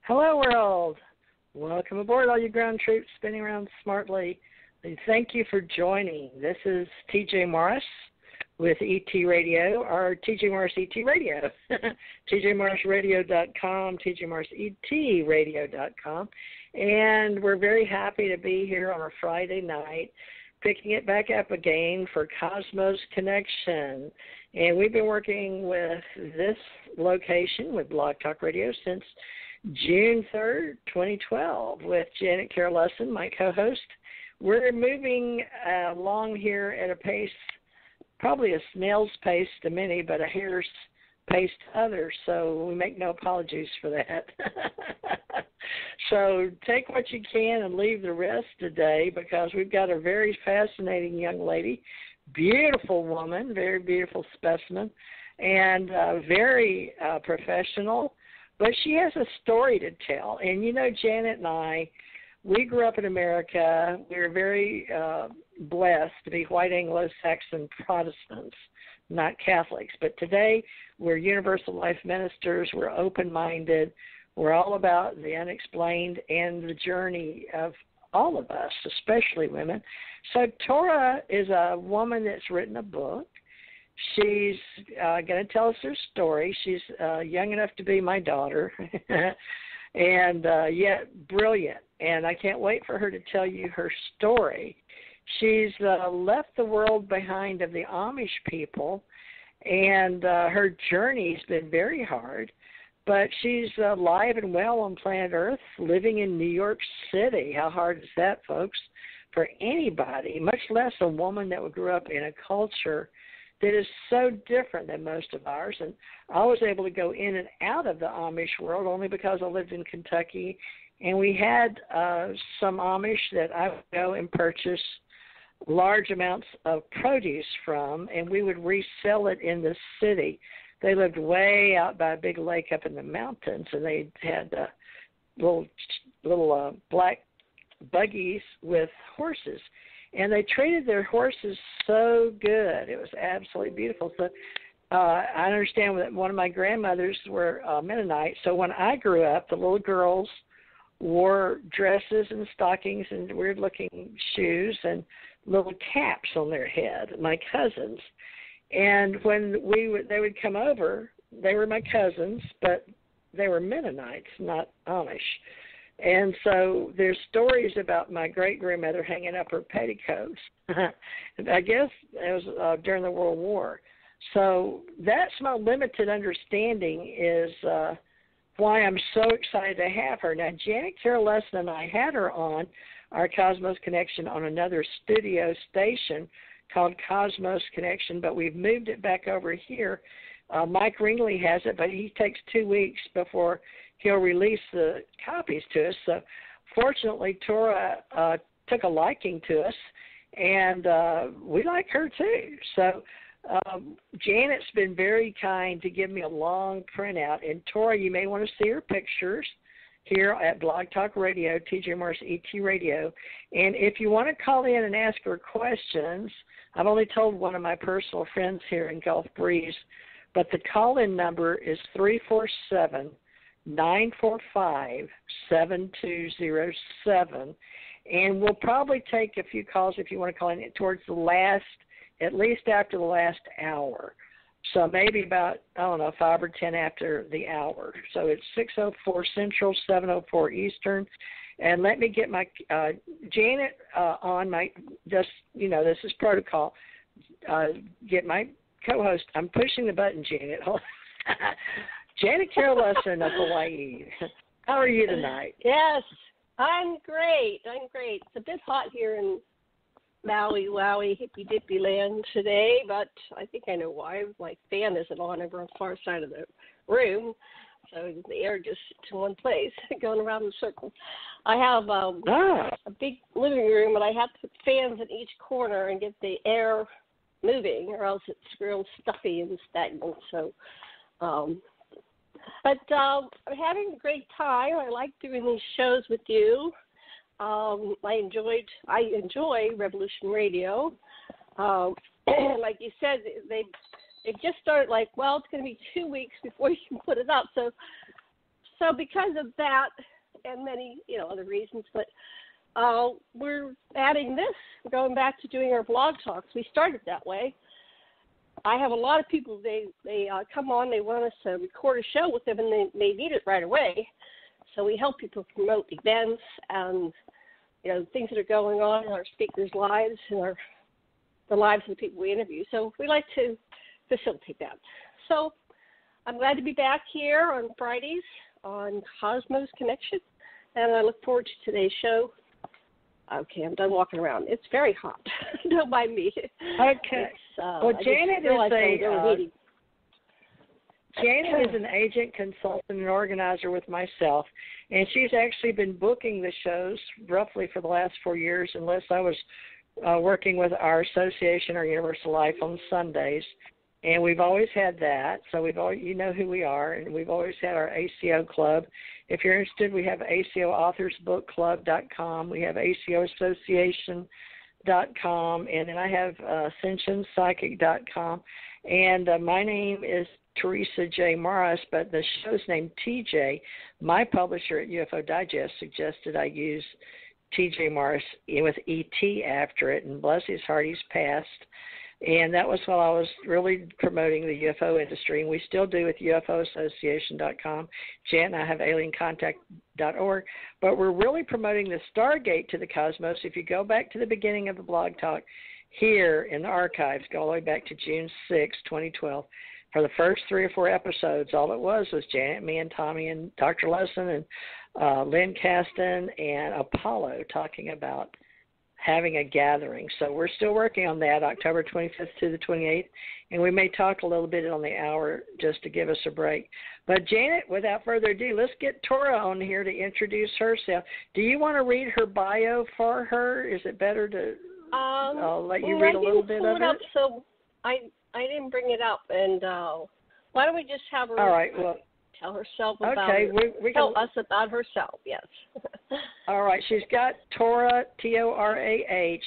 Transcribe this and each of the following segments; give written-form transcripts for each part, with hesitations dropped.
Hello, world. Welcome aboard, all you ground troops spinning around smartly. And thank you for joining. This is TJ Morris with ET Radio, or TJ Morris ET Radio, tjmorrisradio.com, tjmorrisetradio.com. And we're very happy to be here on a Friday night, picking it back up again for Cosmos Connection. And we've been working with this location, with Blog Talk Radio, since June 3rd, 2012, with Janet Carol Lessin, my co-host. We're moving along here at a pace, probably a snail's pace to many, but a hare's pace to others, so we make no apologies for that. So take what you can and leave the rest today, because we've got a very fascinating young lady, beautiful woman, very beautiful specimen, and very professional. But she has a story to tell. And, you know, Janet and I, we grew up in America. We were very blessed to be white Anglo-Saxon Protestants, not Catholics. But today we're universal life ministers. We're open-minded. We're all about the unexplained and the journey of all of us, especially women. So Torah is a woman that's written a book. She's going to tell us her story. She's young enough to be my daughter, and yet brilliant. And I can't wait for her to tell you her story. She's left the world behind of the Amish people, and her journey's been very hard. But she's alive and well on planet Earth, living in New York City. How hard is that, folks, for anybody, much less a woman that grew up in a culture that is so different than most of ours. And I was able to go in and out of the Amish world only because I lived in Kentucky, and we had some Amish that I would go and purchase large amounts of produce from, and we would resell it in the city. They lived way out by a big lake up in the mountains, and they had little black buggies with horses. And they treated their horses so good. It was absolutely beautiful. So I understand that one of my grandmothers were Mennonite. So when I grew up, the little girls wore dresses and stockings and weird-looking shoes and little caps on their head, my cousins. And when they would come over, they were my cousins, but they were Mennonites, not Amish. And so there's stories about my great-grandmother hanging up her petticoats. I guess it was during the World War. So that's my limited understanding is why I'm so excited to have her. Now, Janet Carol Lessin and I had her on our Cosmos Connection on another studio station called Cosmos Connection, but we've moved it back over here. Mike Ringley has it, but he takes 2 weeks before he'll release the copies to us. So fortunately, Torah took a liking to us, and we like her too. So Janet's been very kind to give me a long printout. And Torah, you may want to see her pictures here at Blog Talk Radio, TJ Morris ET Radio. And if you want to call in and ask her questions, I've only told one of my personal friends here in Gulf Breeze, but the call-in number is 347-945-7207, and we'll probably take a few calls if you want to call in towards the last, at least after the last hour. So maybe about, 5 or 10 after the hour. So it's 6:04 Central, 7:04 Eastern. And let me get my Janet on my, just, this is protocol. Get my co-host. I'm pushing the button, Janet. Janet Carol Lessin of Hawaii. How are you tonight? Yes, I'm great. It's a bit hot here in Maui, hippy dippy land today, but I think I know why. My fan isn't on over on the far side of the room, so the air just to one place, going around in circles. I have a big living room, and I have to put fans in each corner and get the air moving, or else it's real stuffy and stagnant. So, but I'm having a great time. I like doing these shows with you. I enjoy Revolution Radio. Like you said, they just started it's going to be 2 weeks before you can put it up. So So because of that and many, other reasons, but we're adding this, going back to doing our blog talks. We started that way. I have a lot of people, they come on, they want us to record a show with them, and they need it right away. So we help people promote events and, things that are going on in our speakers' lives and the lives of the people we interview. So we like to facilitate that. So I'm glad to be back here on Fridays on Cosmos Connection, and I look forward to today's show. Okay, I'm done walking around. It's very hot. Don't mind me. Okay. Well, Janet is an agent, consultant, and organizer with myself, and she's actually been booking the shows roughly for the last 4 years, unless I was working with our association, our Universal Life, on Sundays. And we've always had that, so you know who we are, and we've always had our ACO club. If you're interested, we have ACOAuthorsBookClub.com. We have ACOAssociation.com, and then I have AscensionPsychic.com. And my name is Teresa J. Morris, but the show's name TJ. My publisher at UFO Digest suggested I use TJ Morris with ET after it, and bless his heart, he's passed. And that was while I was really promoting the UFO industry, and we still do with UFOassociation.com. Jan and I have aliencontact.org, but we're really promoting the Stargate to the cosmos. If you go back to the beginning of the blog talk here in the archives, go all the way back to June 6, 2012, for the first 3 or 4 episodes, all it was Janet, me, and Tommy, and Dr. Lessin, and Lynn Caston, and Apollo talking about having a gathering. So we're still working on that, October 25th to the 28th, and we may talk a little bit on the hour just to give us a break. But Janet, without further ado, let's get Torah on here to introduce herself. Do you want to read her bio for her? Is it better to let you read a little bit of it? Up, so I didn't bring it up, and why don't we just have her? All right. Well, tell herself about tell us about herself, yes. All right. She's got Torah, TORAH,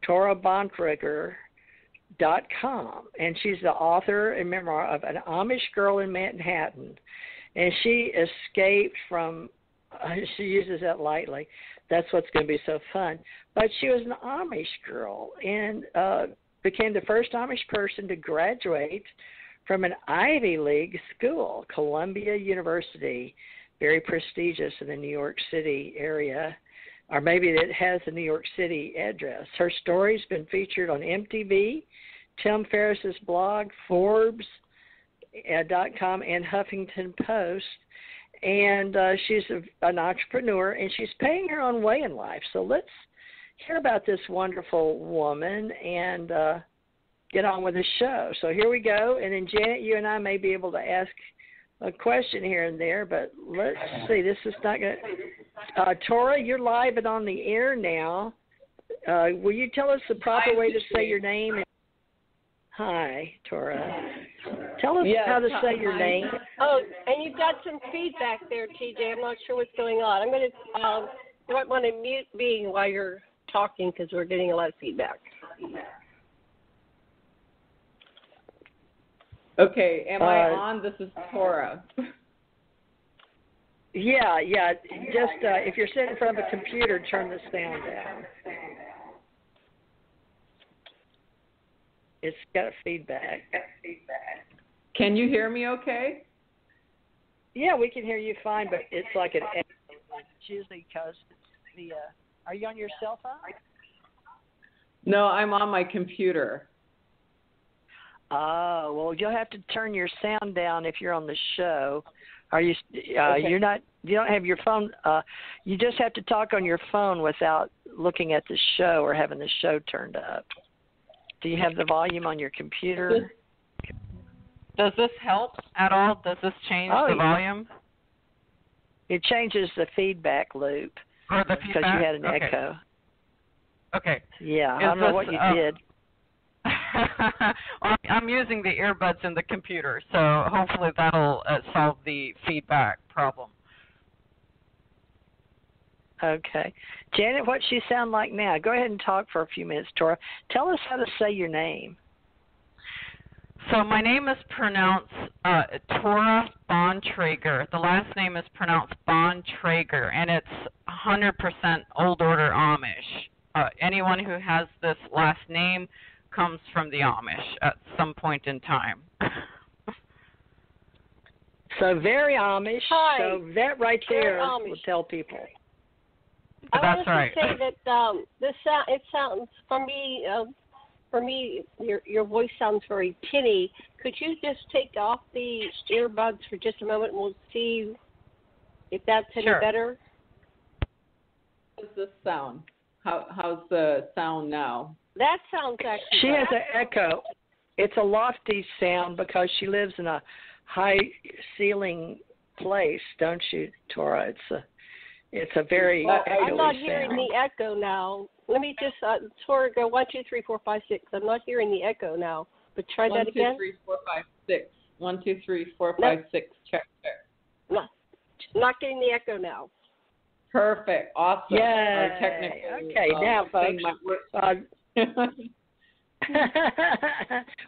Torah Bontrager.com. And she's the author and memoir of An Amish Girl in Manhattan. And she escaped from, she uses that lightly. That's what's going to be so fun. But she was an Amish girl and became the first Amish person to graduate from an Ivy League school, Columbia University, very prestigious in the New York City area, or maybe it has the New York City address. Her story's been featured on MTV, Tim Ferriss's blog, Forbes.com, and Huffington Post. And she's an entrepreneur, and she's paying her own way in life. So let's hear about this wonderful woman and get on with the show. So here we go. And then, Janet, you and I may be able to ask a question here and there, but let's see. This is not going to Torah, you're live and on the air now. Will you tell us the proper way to say your name? Hi, Torah. Tell us how to say your name. Oh, and you've got some feedback there, TJ. I'm not sure what's going on. I'm going to, you might want to mute me while you're talking because we're getting a lot of feedback. Okay, am I on? This is Torah. Yeah. Just if you're sitting in front of a computer, turn the sound down. It's got feedback. Can you hear me okay? Yeah, we can hear you fine, but it's like an echo. It's usually because the are you on your cell phone? No, I'm on my computer. Oh, well, you'll have to turn your sound down if you're on the show. Are you? You're not. You don't have your phone. You just have to talk on your phone without looking at the show or having the show turned up. Do you have the volume on your computer? Does this help at all? Does this change the volume? It changes the feedback loop. Or the feedback? Because you had an echo. Okay. Yeah, I don't know what you did. I'm using the earbuds in the computer, so hopefully that'll solve the feedback problem. Okay. Janet, what's she sound like now? Go ahead and talk for a few minutes, Torah. Tell us how to say your name. So my name is pronounced Torah Bontrager. The last name is pronounced Bontrager, and it's 100% Old Order Amish. Anyone who has this last name comes from the Amish at some point in time. So very Amish. Hi. So that right there Amish. will tell people. I That's wanted right. to say that it sounds for me, your voice sounds very tinny. Could you just take off the earbuds for just a moment, and we'll see if that's any better? How does this sound? How's the sound now? That sounds actually. She better. has an echo. It's a lofty sound because she lives in a high ceiling place, don't you, Torah? It's a very echoey I'm not hearing sound. the echo now. Let me just Torah, go 1, 2, 3, 4, 5, 6. I'm not hearing the echo now. But try that again. 1, 2, 3, 4, 5, 6. 1, 2, 3, 4, 5, 6. Check there. No, not getting the echo now. Perfect. Awesome. Yay. Our technical, okay, now folks.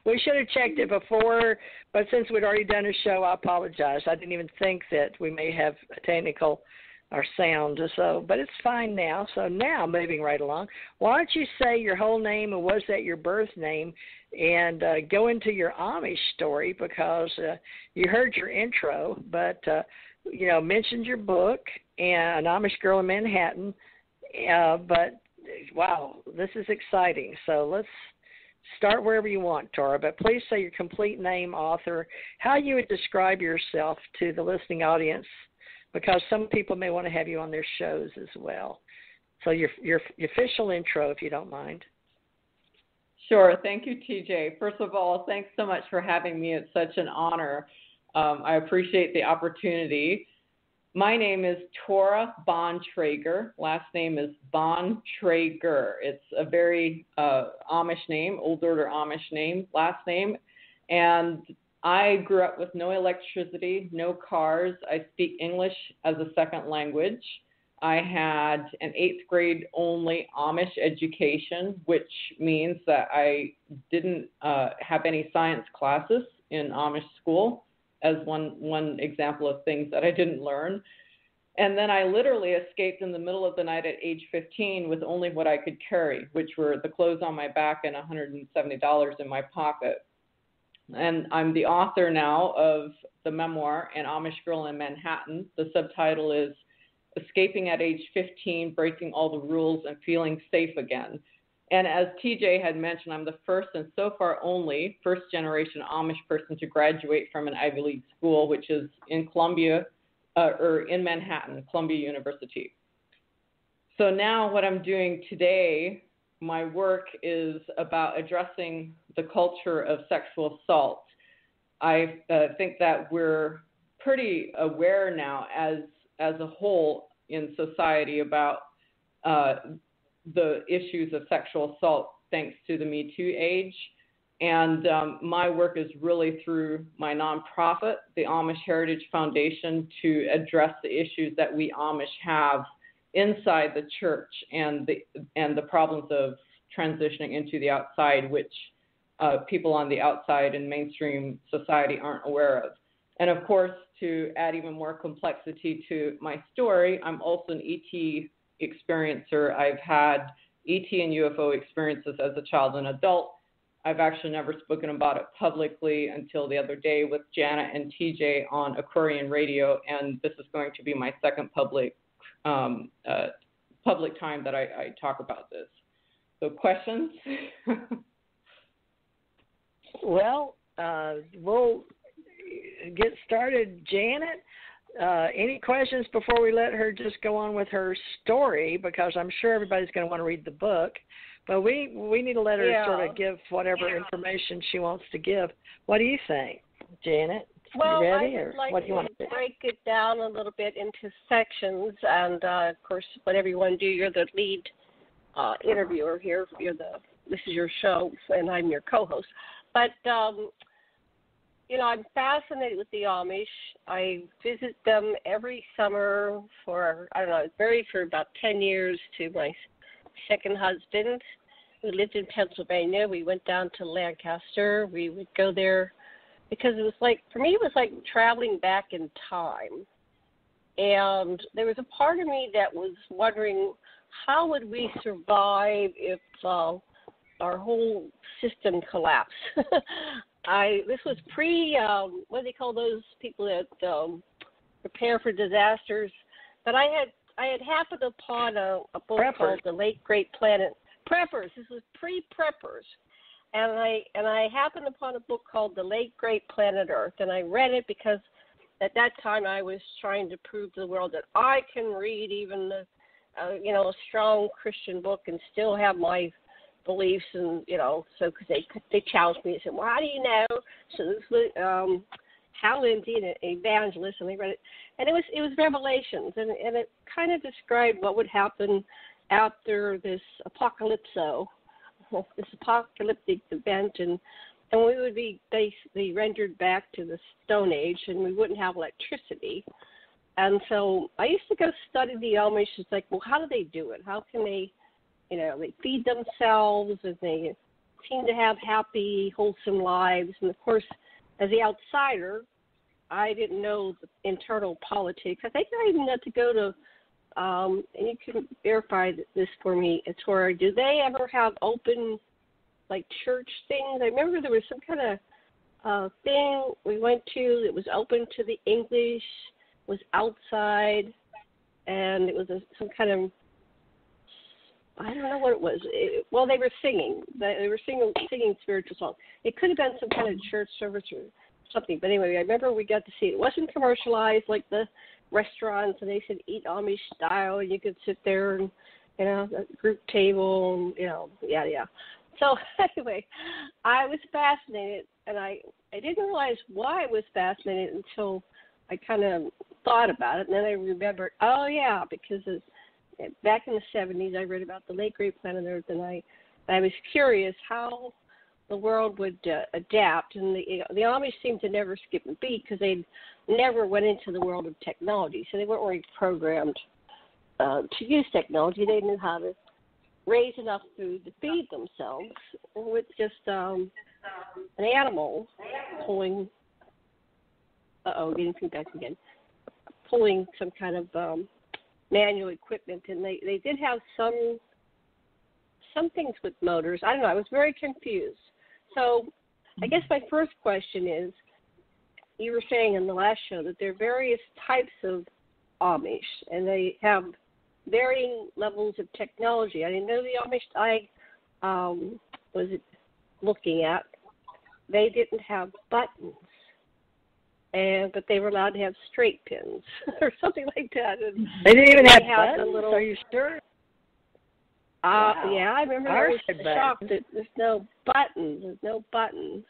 We should have checked it before, but since we'd already done a show, I apologize. I didn't even think that we may have a technical or sound, but it's fine now. So now, moving right along, why don't you say your whole name and was that your birth name, and go into your Amish story, because you heard your intro, but mentioned your book and An Amish Girl in Manhattan. But wow, this is exciting. So let's start wherever you want, Torah, but please say your complete name, author, how you would describe yourself to the listening audience, because some people may want to have you on their shows as well. So your official intro, if you don't mind. Sure. Thank you, TJ. First of all, thanks so much for having me. It's such an honor. I appreciate the opportunity. My name is Torah Bontrager. Last name is Bontrager. It's a very Amish name, Old Order Amish name, last name. And I grew up with no electricity, no cars. I speak English as a second language. I had an 8th grade only Amish education, which means that I didn't have any science classes in Amish school, as one example of things that I didn't learn. And then I literally escaped in the middle of the night at age 15 with only what I could carry, which were the clothes on my back and $170 in my pocket. And I'm the author now of the memoir, An Amish Girl in Manhattan. The subtitle is Escaping at Age 15, Breaking All the Rules and Feeling Safe Again. And as TJ had mentioned, I'm the first and so far only first-generation Amish person to graduate from an Ivy League school, which is in in Manhattan, Columbia University. So now what I'm doing today, my work is about addressing the culture of sexual assault. I think that we're pretty aware now as a whole in society about the issues of sexual assault thanks to the Me Too age. And my work is really through my nonprofit, the Amish Heritage Foundation, to address the issues that we Amish have inside the church and the problems of transitioning into the outside, which people on the outside in mainstream society aren't aware of. And of course, to add even more complexity to my story, I'm also an ET experiencer. I've had ET and UFO experiences as a child and adult. I've actually never spoken about it publicly until the other day with Janet and TJ on Aquarian Radio, and this is going to be my second public time that I talk about this. So questions? Well, we'll get started. Janet, any questions before we let her just go on with her story? Because I'm sure everybody's going to want to read the book. But we need to let her sort of give whatever information she wants to give. What do you think, Janet? Well, you ready, I or would like what do you want to to do? break it down a little bit into sections, and of course, whatever you want to do, you're the lead interviewer here. This is your show, and I'm your co-host. But I'm fascinated with the Amish. I visit them every summer for, I was married for about 10 years to my second husband, we lived in Pennsylvania. We went down to Lancaster. We would go there because it was like, for me, it was like traveling back in time. And there was a part of me that was wondering, how would we survive if our whole system collapsed? This was pre, what do they call those people that prepare for disasters? But I had happened upon a book called The Late Great Planet. Preppers. This was pre-preppers. And I happened upon a book called The Late Great Planet Earth, and I read it because at that time I was trying to prove to the world that I can read even a strong Christian book and still have my beliefs, and so because they challenged me and said, well, how do you know? So this was Hal Lindsey, an evangelist, and they read it, and it was Revelations, and it kind of described what would happen after this apocalypso, this apocalyptic event, and we would be basically rendered back to the Stone Age, and we wouldn't have electricity. And so I used to go study the Amish. It's like, well, how do they do it? How can they, they feed themselves, and they seem to have happy, wholesome lives. And, of course, as the outsider, I didn't know the internal politics. I think I even had to go to, and you can verify this for me, Torah, do they ever have open, like, church things? I remember there was some kind of thing we went to that was open to the English, was outside, and it was some kind of, I don't know what it was. Well, they were singing. They were singing spiritual songs. It could have been some kind of church service or something. But anyway, I remember we got to see it. It wasn't commercialized like the restaurants, and they said eat Amish style, and you could sit there and, a group table, and, yeah. So anyway, I was fascinated, and I didn't realize why I was fascinated until I kind of thought about it, and then I remembered, oh, yeah, because back in the 70s, I read about the late Great Planet Earth, and I was curious how the world would adapt, and the Amish seemed to never skip a beat because they never went into the world of technology, so they weren't really programmed to use technology. They knew how to raise enough food to feed themselves with just an animal pulling, getting feedback again, pulling some kind of manual equipment, and they did have some things with motors. I don't know. I was very confused. So I guess my first question is, you were saying in the last show that there are various types of Amish, and they have varying levels of technology. I didn't know the Amish I was looking at, they didn't have buttons, but they were allowed to have straight pins or something like that. And they didn't even have buttons? Little, are you sure? Wow. Yeah, I remember I was shocked that there's no buttons. There's no buttons.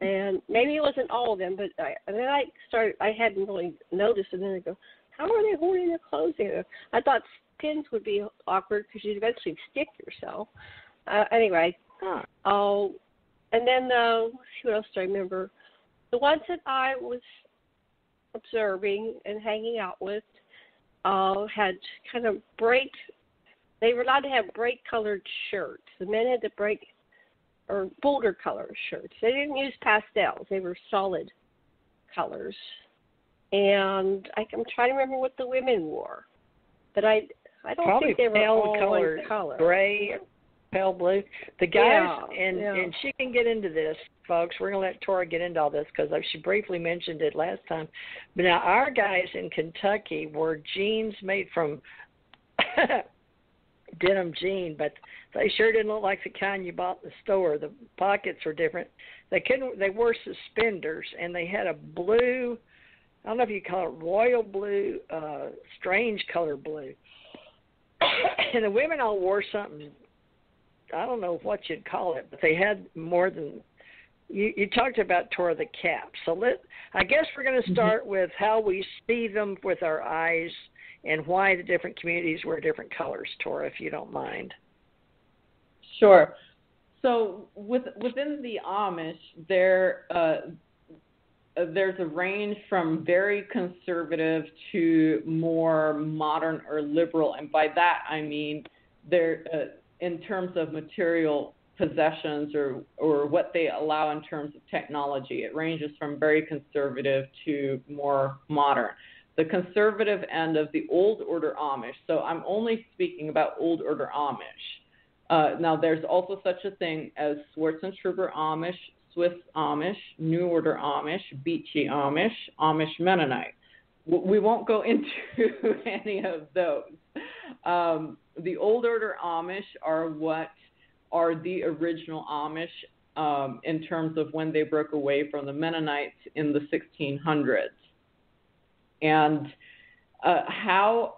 And maybe it wasn't all of them, but I hadn't really noticed, and then I go, how are they holding their clothes together? I thought pins would be awkward because you'd eventually stick yourself. Anyway. Huh. And then, let's see what else do I remember. The ones that I was observing and hanging out with had kind of they were allowed to have bright-colored shirts. The men had the or bolder color shirts. They didn't use pastels. They were solid colors. And I'm trying to remember what the women wore. But I don't probably think they were all colored, one color. Gray, pale blue. The guys, and she can get into this, folks. We're going to let Torah get into all this because she briefly mentioned it last time. But now our guys in Kentucky wore jeans made from denim jean, but they sure didn't look like the kind you bought in the store. The pockets were different. They wore suspenders, and they had a blue, I don't know if you call it royal blue, strange color blue. And the women all wore something, I don't know what you'd call it, but they had more than, you talked about Torah the cap. So I guess we're going to start with how we see them with our eyes and why the different communities wear different colors, Torah, if you don't mind. Sure. So within the Amish, there's a range from very conservative to more modern or liberal, and by that I mean in terms of material possessions or what they allow in terms of technology. It ranges from very conservative to more modern. The conservative end of the Old Order Amish, so I'm only speaking about Old Order Amish. Now, there's also such a thing as Schwarzenegger Amish, Swiss Amish, New Order Amish, Beachy Amish, Amish Mennonite. We won't go into any of those. The Old Order Amish are what are the original Amish in terms of when they broke away from the Mennonites in the 1600s. And how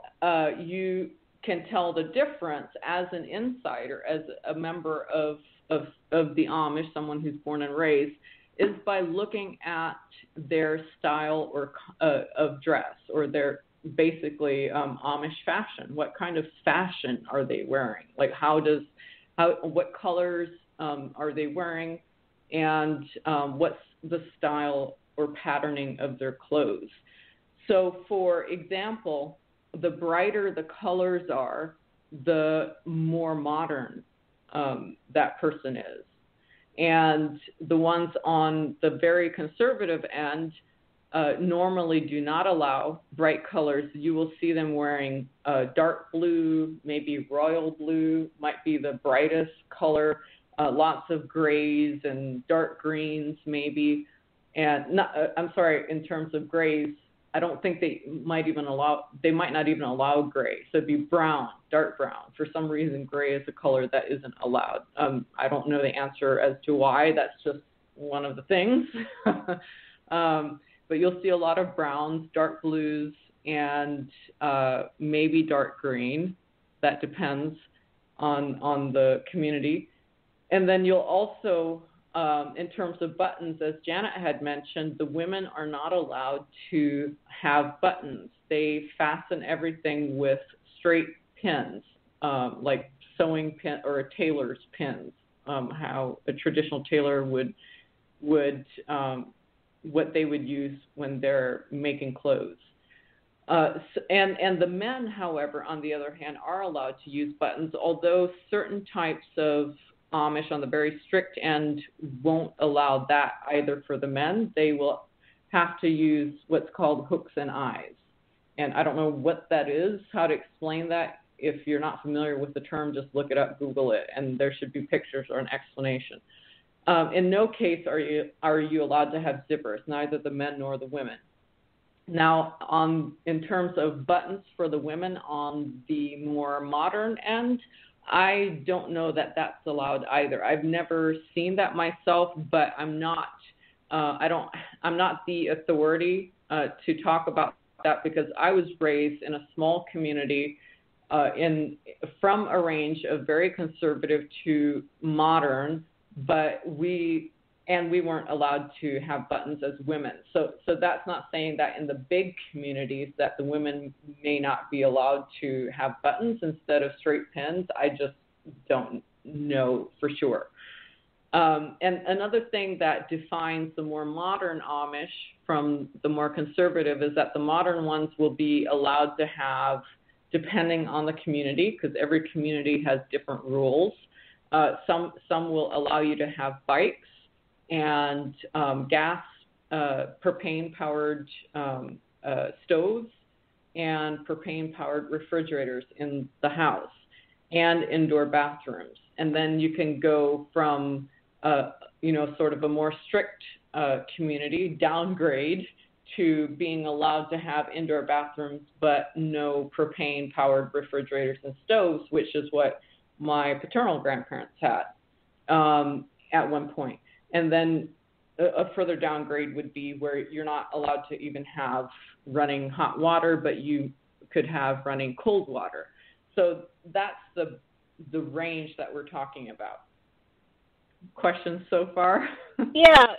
you can tell the difference as an insider, as a member of the Amish, someone who's born and raised, is by looking at their style or of dress, or their basically Amish fashion. What kind of fashion are they wearing? Like what colors are they wearing, and what's the style or patterning of their clothes? So, for example, the brighter the colors are, the more modern that person is. And the ones on the very conservative end normally do not allow bright colors. You will see them wearing dark blue, maybe royal blue, might be the brightest color, lots of grays and dark greens maybe. And in terms of grays, I don't think they might not even allow gray. So it'd be brown, dark brown. For some reason, gray is a color that isn't allowed. I don't know the answer as to why. That's just one of the things. But you'll see a lot of browns, dark blues, and maybe dark green. That depends on the community. And then you'll also, in terms of buttons, as Janet had mentioned, the women are not allowed to have buttons. They fasten everything with straight pins, like sewing pin or a tailor's pins, how a traditional tailor would what they would use when they're making clothes. And the men, however, on the other hand, are allowed to use buttons, although certain types of Amish on the very strict end won't allow that either for the men. They will have to use what's called hooks and eyes. And I don't know what that is, how to explain that. If you're not familiar with the term, just look it up, Google it, and there should be pictures or an explanation. In no case are you allowed to have zippers, neither the men nor the women. Now, in terms of buttons for the women on the more modern end, I don't know that that's allowed either. I've never seen that myself, but I'm not the authority to talk about that, because I was raised in a small community from a range of very conservative to modern, but we weren't allowed to have buttons as women. So that's not saying that in the big communities that the women may not be allowed to have buttons instead of straight pins. I just don't know for sure. And another thing that defines the more modern Amish from the more conservative is that the modern ones will be allowed to have, depending on the community, because every community has different rules. Some will allow you to have bikes and gas, propane-powered stoves and propane-powered refrigerators in the house, and indoor bathrooms. And then you can go from, sort of a more strict community, downgrade, to being allowed to have indoor bathrooms but no propane-powered refrigerators and stoves, which is what my paternal grandparents had at one point. And then a further downgrade would be where you're not allowed to even have running hot water, but you could have running cold water. So that's the range that we're talking about. Questions so far? Yeah,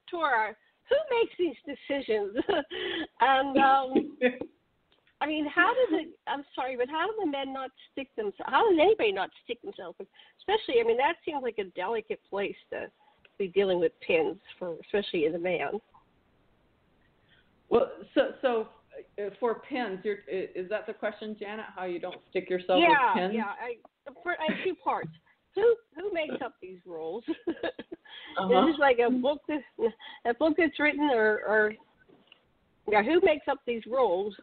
Torah, who makes these decisions? And I mean, how do the men not stick themselves? How does anybody not stick themselves? Especially, I mean, that seems like a delicate place to be dealing with pins, especially in a man. Well, so for pins, is that the question, Janet? How you don't stick yourself with pins? Yeah. I have two parts. Who makes up these rules? Is this like a book that's written, or who makes up these rules?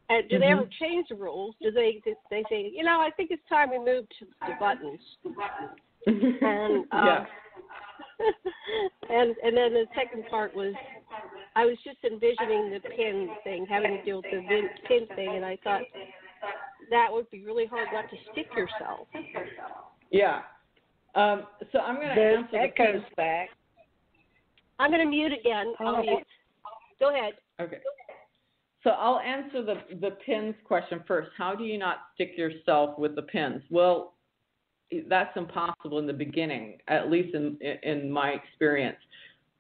And do they ever change the rules? Do they say, I think it's time we move to the buttons? And and then the second part was, I was just envisioning the pin thing, having to deal with the pin thing, and I thought that would be really hard not to stick yourself. Yeah. So I'm going to answer the echoes back. I'm going to mute again. I'll mute. Go ahead. Okay. So I'll answer the pins question first. How do you not stick yourself with the pins? Well, that's impossible in the beginning, at least in my experience.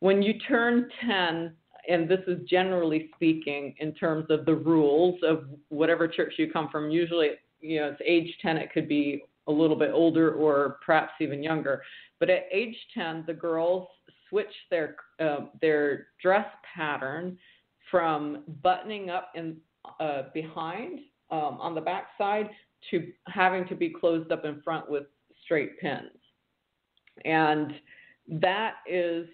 When you turn 10, and this is generally speaking in terms of the rules of whatever church you come from, usually, it's age 10, it could be a little bit older or perhaps even younger. But at age 10, the girls switch their dress pattern from buttoning up in behind on the back side to having to be closed up in front with straight pins. And that is,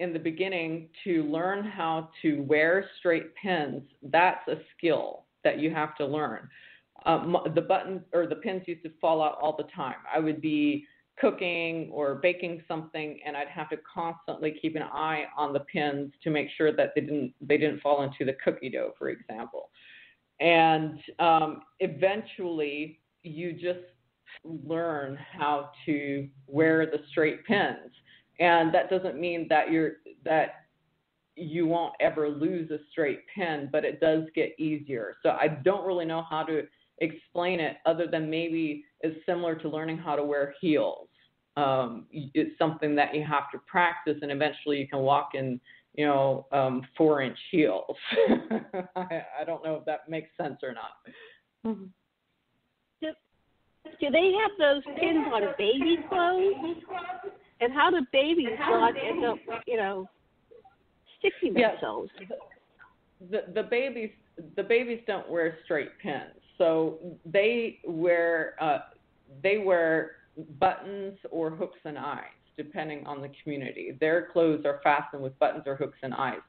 in the beginning, to learn how to wear straight pins. That's a skill that you have to learn. The buttons or the pins used to fall out all the time. I would be cooking or baking something, and I'd have to constantly keep an eye on the pins to make sure that they didn't fall into the cookie dough, for example. And eventually, you just learn how to wear the straight pins, and that doesn't mean that you won't ever lose a straight pin, but it does get easier. So I don't really know how to explain it other than maybe it's similar to learning how to wear heels. It's something that you have to practice, and eventually you can walk in 4-inch heels. I don't know if that makes sense or not. Do they have those pins on baby clothes? And how do babies not end up, sticking themselves? The babies don't wear straight pins, so they wear buttons or hooks and eyes, depending on the community. Their clothes are fastened with buttons or hooks and eyes.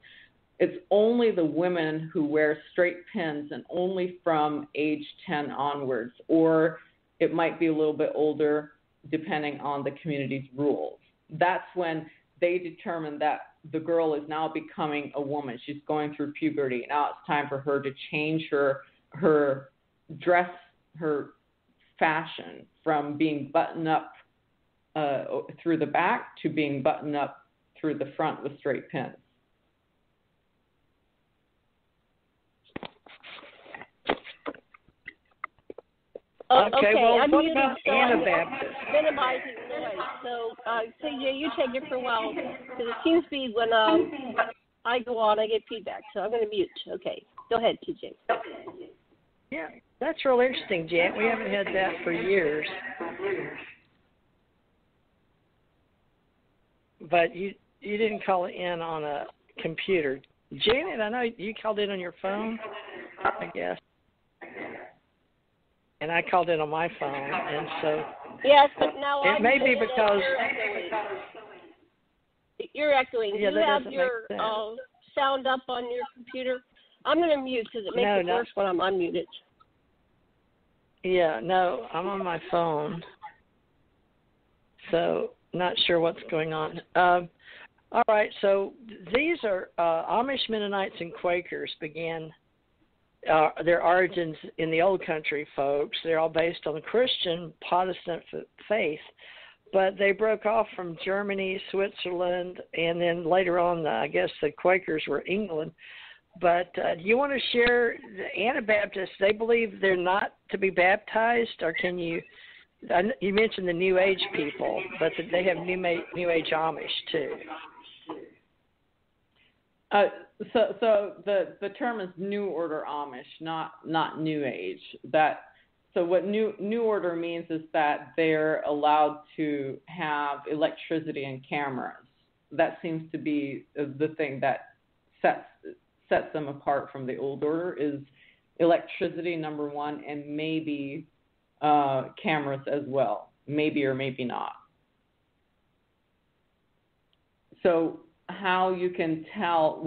It's only the women who wear straight pins, and only from age 10 onwards, or it might be a little bit older, depending on the community's rules. That's when they determine that the girl is now becoming a woman. She's going through puberty. Now it's time for her to change her dress, her fashion, from being buttoned up through the back to being buttoned up through the front with straight pins. Okay, well, I'm what about Anabaptists? Minimizing noise. So, CJ, you take it for a while, because it seems to be when I go on, I get feedback. So I'm going to mute. Okay, go ahead, TJ. Yeah, that's real interesting, Jan. We haven't had that for years. But you didn't call in on a computer. Janet, I know you called in on your phone, I guess. And I called in on my phone, and so yes, but now it may be because you're echoing. Yeah, Do you have your sound up on your computer? I'm going to mute because it makes it worse when I'm unmuted. Yeah, no, I'm on my phone, so not sure what's going on. All right, so these are Amish Mennonites and Quakers began their origins in the old country, folks. They're all based on the Christian Protestant faith, but they broke off from Germany, Switzerland, and then later on, I guess the Quakers were England. But do you want to share the Anabaptists? They believe they're not to be baptized, or can you? You mentioned the New Age people, but they have New Age Amish too. So the term is New Order Amish, not New Age. So what New Order means is that they're allowed to have electricity and cameras. That seems to be the thing that sets sets them apart from the old order is electricity, number one, and maybe cameras as well, maybe or maybe not. So how you can tell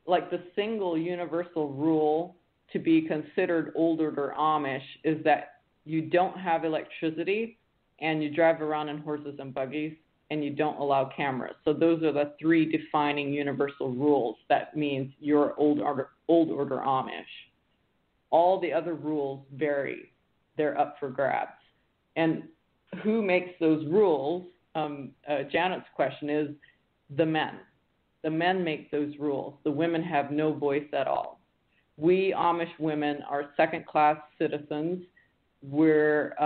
like the single universal rule to be considered old order Amish is that you don't have electricity and you drive around in horses and buggies and you don't allow cameras. So those are the three defining universal rules. That means you're old order Amish. All the other rules vary. They're up for grabs. And who makes those rules? Janet's question is the men. The men make those rules. The women have no voice at all. We Amish women are second-class citizens. We're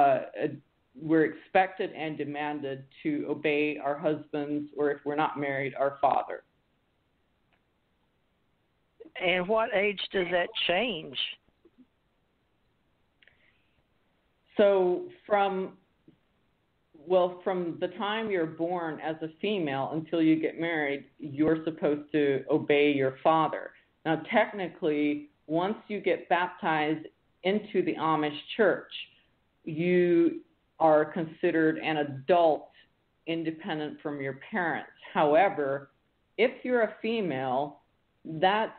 expected and demanded to obey our husbands, or if we're not married, our father. And what age does that change? So from the time you're born as a female until you get married, you're supposed to obey your father. Now, technically, once you get baptized into the Amish church, you are considered an adult independent from your parents. However, if you're a female, that's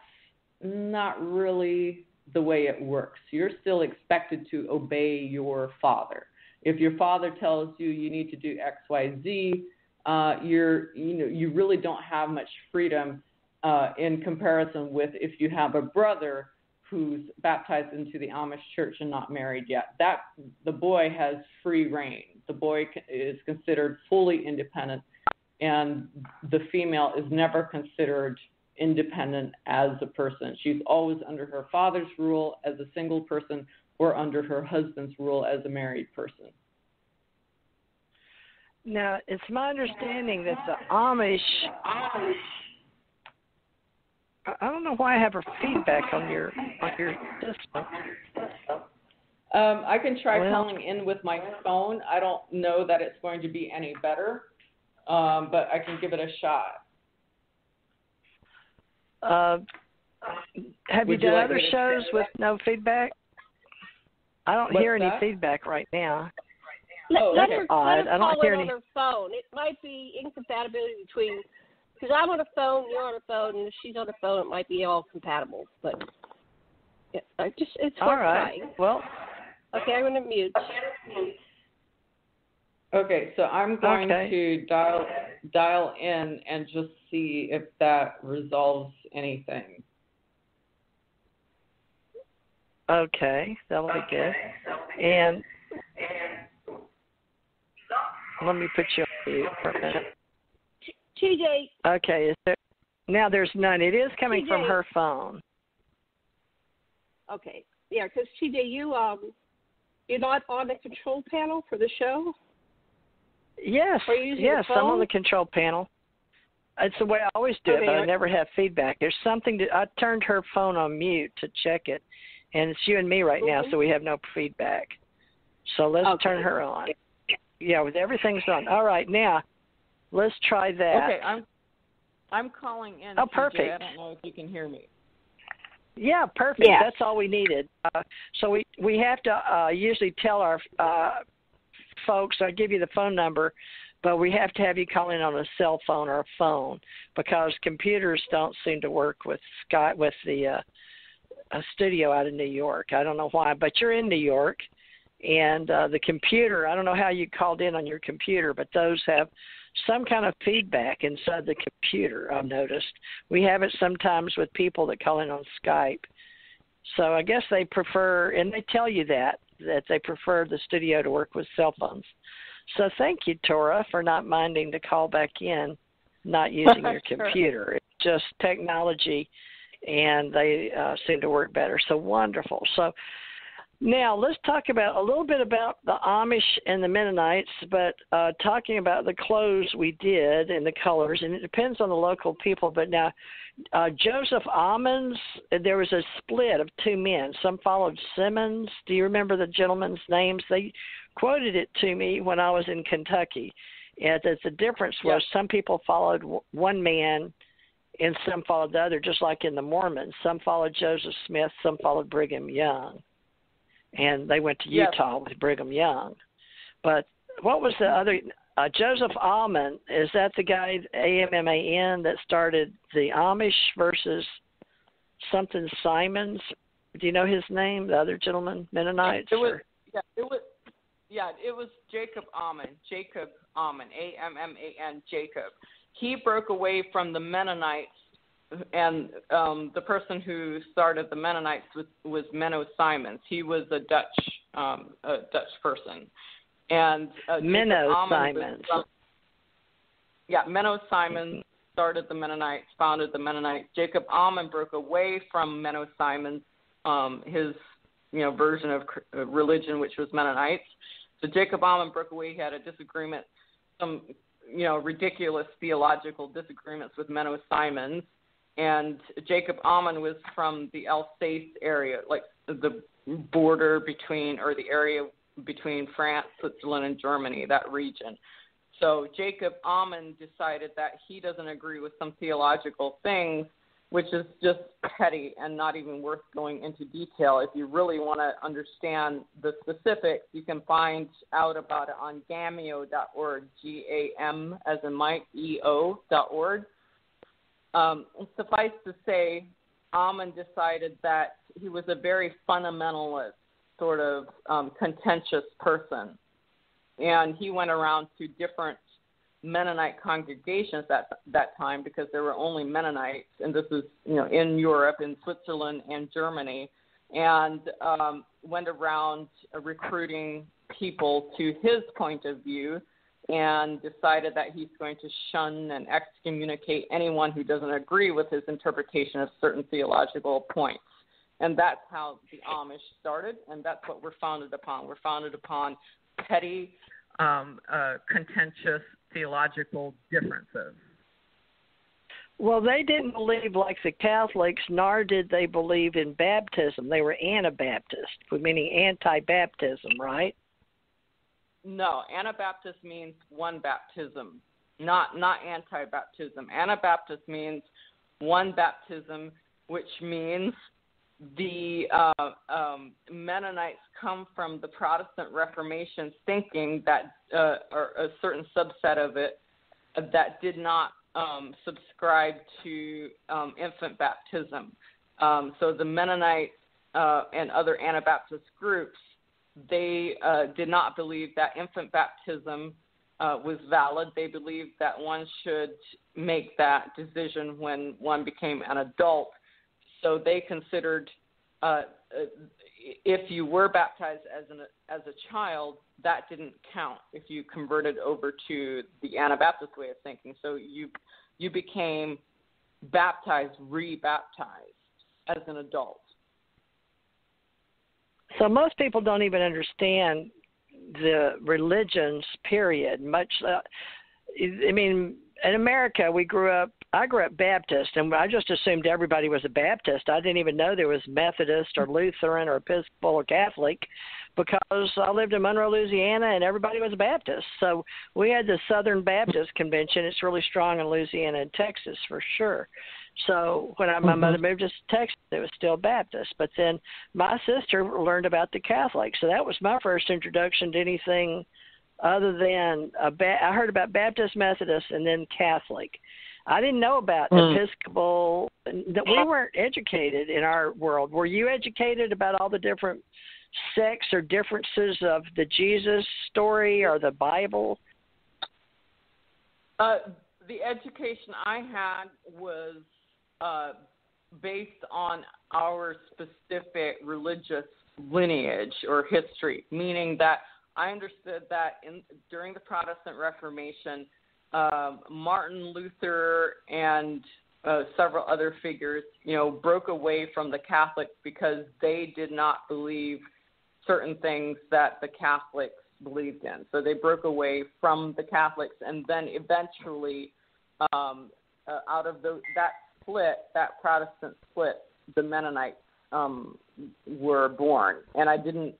not really the way it works. You're still expected to obey your father. If your father tells you you need to do X, Y, Z, you really don't have much freedom in comparison with if you have a brother who's baptized into the Amish church and not married yet. The boy has free reign. The boy is considered fully independent, and the female is never considered independent as a person. She's always under her father's rule as a single person or under her husband's rule as a married person. Now, it's my understanding that the Amish, I don't know why I have a feedback on your system. I can try calling in with my phone. I don't know that it's going to be any better, but I can give it a shot. Have you done other shows with no feedback? I don't hear any feedback right now. Let her call I don't hear on any. her phone. It might be incompatibility between, because I'm on a phone, you're on a phone, and if she's on a phone, it might be all compatible. But it's all right. trying. Well, okay, I'm going to mute. Okay, so I'm going to dial in and just see if that resolves anything. Okay, that'll be good. And let me put you on mute for a minute. TJ. Okay, now there's none. It is coming from her phone. Okay, yeah, because TJ, you're not on the control panel for the show? Yes, I'm on the control panel. It's the way I always do it, but I never have feedback. There's something I turned her phone on mute to check it, and it's you and me right now, so we have no feedback. So let's turn her on. Yeah, with everything's on. All right, now let's try that. Okay, I'm calling in. Oh, perfect. TJ. I don't know if you can hear me. Yeah, perfect. Yeah. That's all we needed. So we have to usually tell our folks, I'll give you the phone number, but we have to have you call in on a cell phone or a phone because computers don't seem to work with Scott with the studio out in New York. I don't know why, but you're in New York, and the computer, I don't know how you called in on your computer, but those have some kind of feedback inside the computer, I've noticed. We have it sometimes with people that call in on Skype. So I guess they prefer, and they tell you that they prefer the studio to work with cell phones. So thank you, Torah, for not minding to call back in, not using your computer. It's just technology, and they seem to work better. So wonderful. So now let's talk about a little bit about the Amish and the Mennonites, but talking about the clothes we did and the colors, and it depends on the local people. But now Joseph Ammons, there was a split of two men. Some followed Simmons. Do you remember the gentlemen's names? They quoted it to me when I was in Kentucky. And that the difference was some people followed one man and some followed the other, just like in the Mormons. Some followed Joseph Smith, some followed Brigham Young. And they went to Utah with Brigham Young. But what was the other? Joseph Alman, is that the guy, Amman, that started the Amish versus something Simons? Do you know his name, the other gentleman, Mennonites? It was Jacob Amman. Jacob Amman, Amman, Jacob. He broke away from the Mennonites, and the person who started the Mennonites was Menno Simons. He was a Dutch person. And Menno Simons. Menno Simons started the Mennonites, founded the Mennonites. Jacob Amman broke away from Menno Simons, his version of religion, which was Mennonites. So Jacob Amman broke away. He had a disagreement, some ridiculous theological disagreements with Menno Simons. And Jacob Amman was from the Alsace area, like the border between, or the area between France, Switzerland, and Germany, that region. So Jacob Amman decided that he doesn't agree with some theological things, which is just petty and not even worth going into detail. If you really want to understand the specifics, you can find out about it on gameo.org, G-A-M as in Mike, E-O.org. Suffice to say, Amman decided that he was a very fundamentalist, sort of contentious person. And he went around to different Mennonite congregations at that time, because there were only Mennonites, and this is in Europe, in Switzerland and Germany, and went around recruiting people to his point of view, and decided that he's going to shun and excommunicate anyone who doesn't agree with his interpretation of certain theological points. And that's how the Amish started, and that's what we're founded upon. We're founded upon petty, contentious theological differences. Well, they didn't believe like the Catholics, nor did they believe in baptism. They were Anabaptist, meaning anti-baptism, right? No, Anabaptist means one baptism, not anti-baptism. Anabaptist means one baptism, which means the Mennonites come from the Protestant Reformation thinking that, or a certain subset of it, that did not subscribe to infant baptism. So the Mennonites and other Anabaptist groups, they did not believe that infant baptism was valid. They believed that one should make that decision when one became an adult. So they considered if you were baptized as a child, that didn't count if you converted over to the Anabaptist way of thinking. So you became baptized, rebaptized as an adult. So most people don't even understand the religions, period. In America, I grew up Baptist, and I just assumed everybody was a Baptist. I didn't even know there was Methodist or Lutheran or Episcopal or Catholic, because I lived in Monroe, Louisiana, and everybody was a Baptist. So we had the Southern Baptist Convention. It's really strong in Louisiana and Texas for sure. So when my mother moved to Texas, it was still Baptist. But then my sister learned about the Catholics. So that was my first introduction to anything other than I heard about Baptist, Methodist, and then Catholic. I didn't know about Episcopal. We weren't educated in our world. Were you educated about all the different sects or differences of the Jesus story or the Bible? The education I had was based on our specific religious lineage or history, meaning that I understood that during the Protestant Reformation, Martin Luther and several other figures, broke away from the Catholics because they did not believe certain things that the Catholics believed in. So they broke away from the Catholics, and then eventually, out of that Protestant split, the Mennonites were born. And I didn't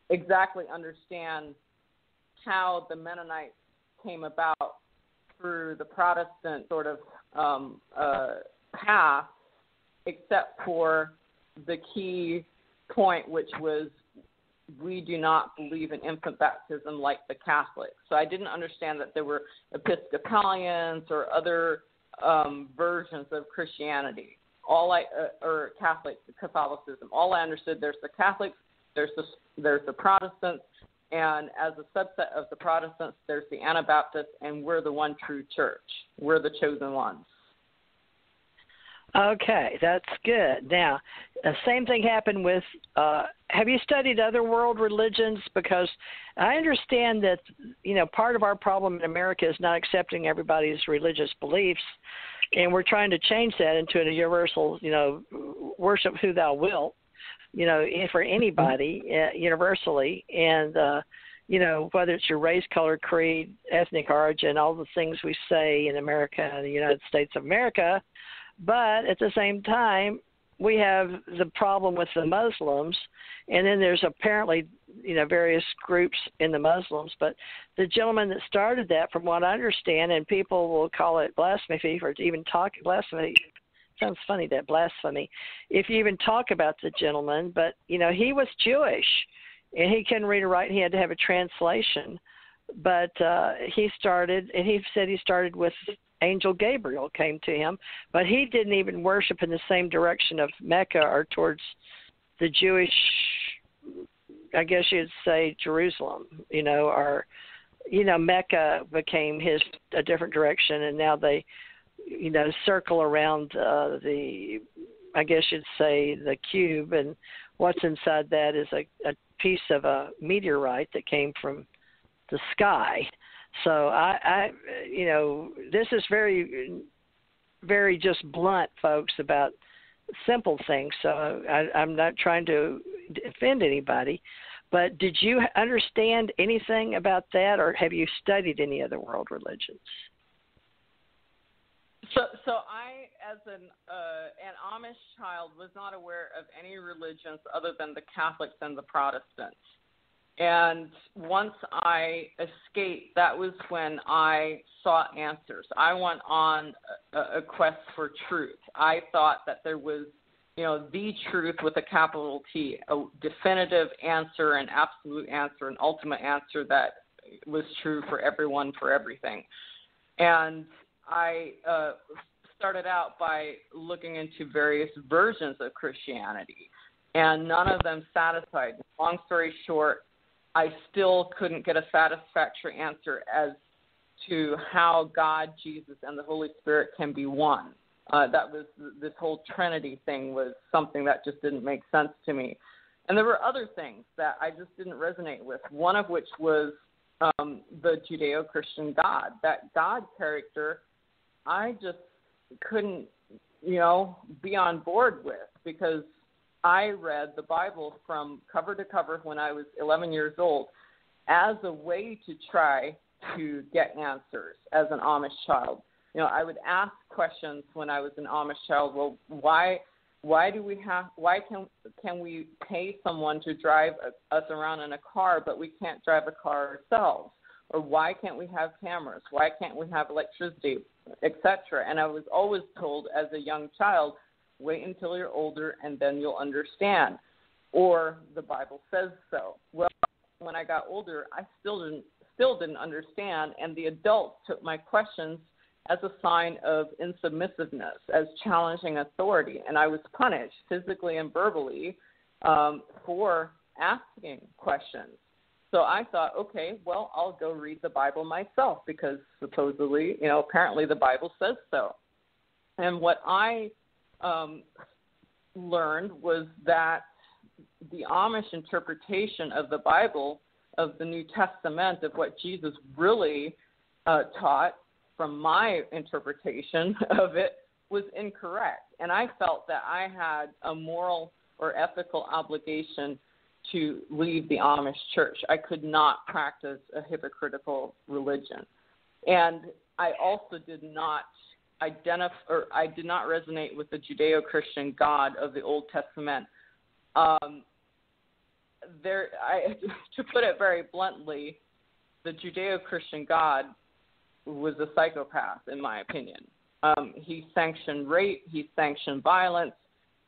exactly understand how the Mennonites came about through the Protestant sort of path, except for the key point, which was we do not believe in infant baptism like the Catholics. So I didn't understand that there were Episcopalians or other versions of Christianity. Or Catholicism. All I understood, there's the Catholics, there's the Protestants, and as a subset of the Protestants, there's the Anabaptists, and we're the one true church. We're the chosen ones. Okay, that's good. Now, the same thing happened with, have you studied other world religions? Because I understand that, part of our problem in America is not accepting everybody's religious beliefs, and we're trying to change that into a universal, worship who thou wilt, for anybody, universally, and, whether it's your race, color, creed, ethnic origin, all the things we say in America and the United States of America. But at the same time, we have the problem with the Muslims, and then there's apparently, various groups in the Muslims. But the gentleman that started that, from what I understand, and people will call it blasphemy, or even talk blasphemy. Sounds funny, that blasphemy. If you even talk about the gentleman, but he was Jewish, and he couldn't read or write. He had to have a translation. But he started, and he said he started with Angel Gabriel came to him, but he didn't even worship in the same direction of Mecca or towards the Jewish, I guess you'd say Jerusalem, or, Mecca became a different direction, and now they, circle around I guess you'd say the cube, and what's inside that is a piece of a meteorite that came from the sky. So I this is very, very just blunt, folks, about simple things. So I'm not trying to offend anybody, but did you understand anything about that, or have you studied any other world religions? So I, as an Amish child, was not aware of any religions other than the Catholics and the Protestants. And once I escaped, that was when I sought answers. I went on a quest for truth. I thought that there was, the truth with a capital T, a definitive answer, an absolute answer, an ultimate answer that was true for everyone, for everything. And I started out by looking into various versions of Christianity, and none of them satisfied. Long story short, I still couldn't get a satisfactory answer as to how God, Jesus, and the Holy Spirit can be one. This whole Trinity thing was something that just didn't make sense to me. And there were other things that I just didn't resonate with, one of which was the Judeo-Christian God. That God character, I just couldn't, be on board with, because I read the Bible from cover to cover when I was 11 years old as a way to try to get answers as an Amish child. I would ask questions when I was an Amish child. Well, why can we pay someone to drive us around in a car, but we can't drive a car ourselves? Or why can't we have cameras? Why can't we have electricity, etc.? And I was always told as a young child, wait until you're older and then you'll understand. Or the Bible says so. Well, when I got older, I still didn't understand, and the adults took my questions as a sign of insubmissiveness, as challenging authority, and I was punished physically and verbally for asking questions. So I thought, okay, well, I'll go read the Bible myself, because supposedly, apparently the Bible says so. And what I learned was that the Amish interpretation of the Bible, of the New Testament, of what Jesus really taught, from my interpretation of it, was incorrect. And I felt that I had a moral or ethical obligation to leave the Amish church. I could not practice a hypocritical religion. And I also did not resonate with the Judeo-Christian God of the Old Testament. To put it very bluntly, the Judeo-Christian God was a psychopath, in my opinion. He sanctioned rape. He sanctioned violence,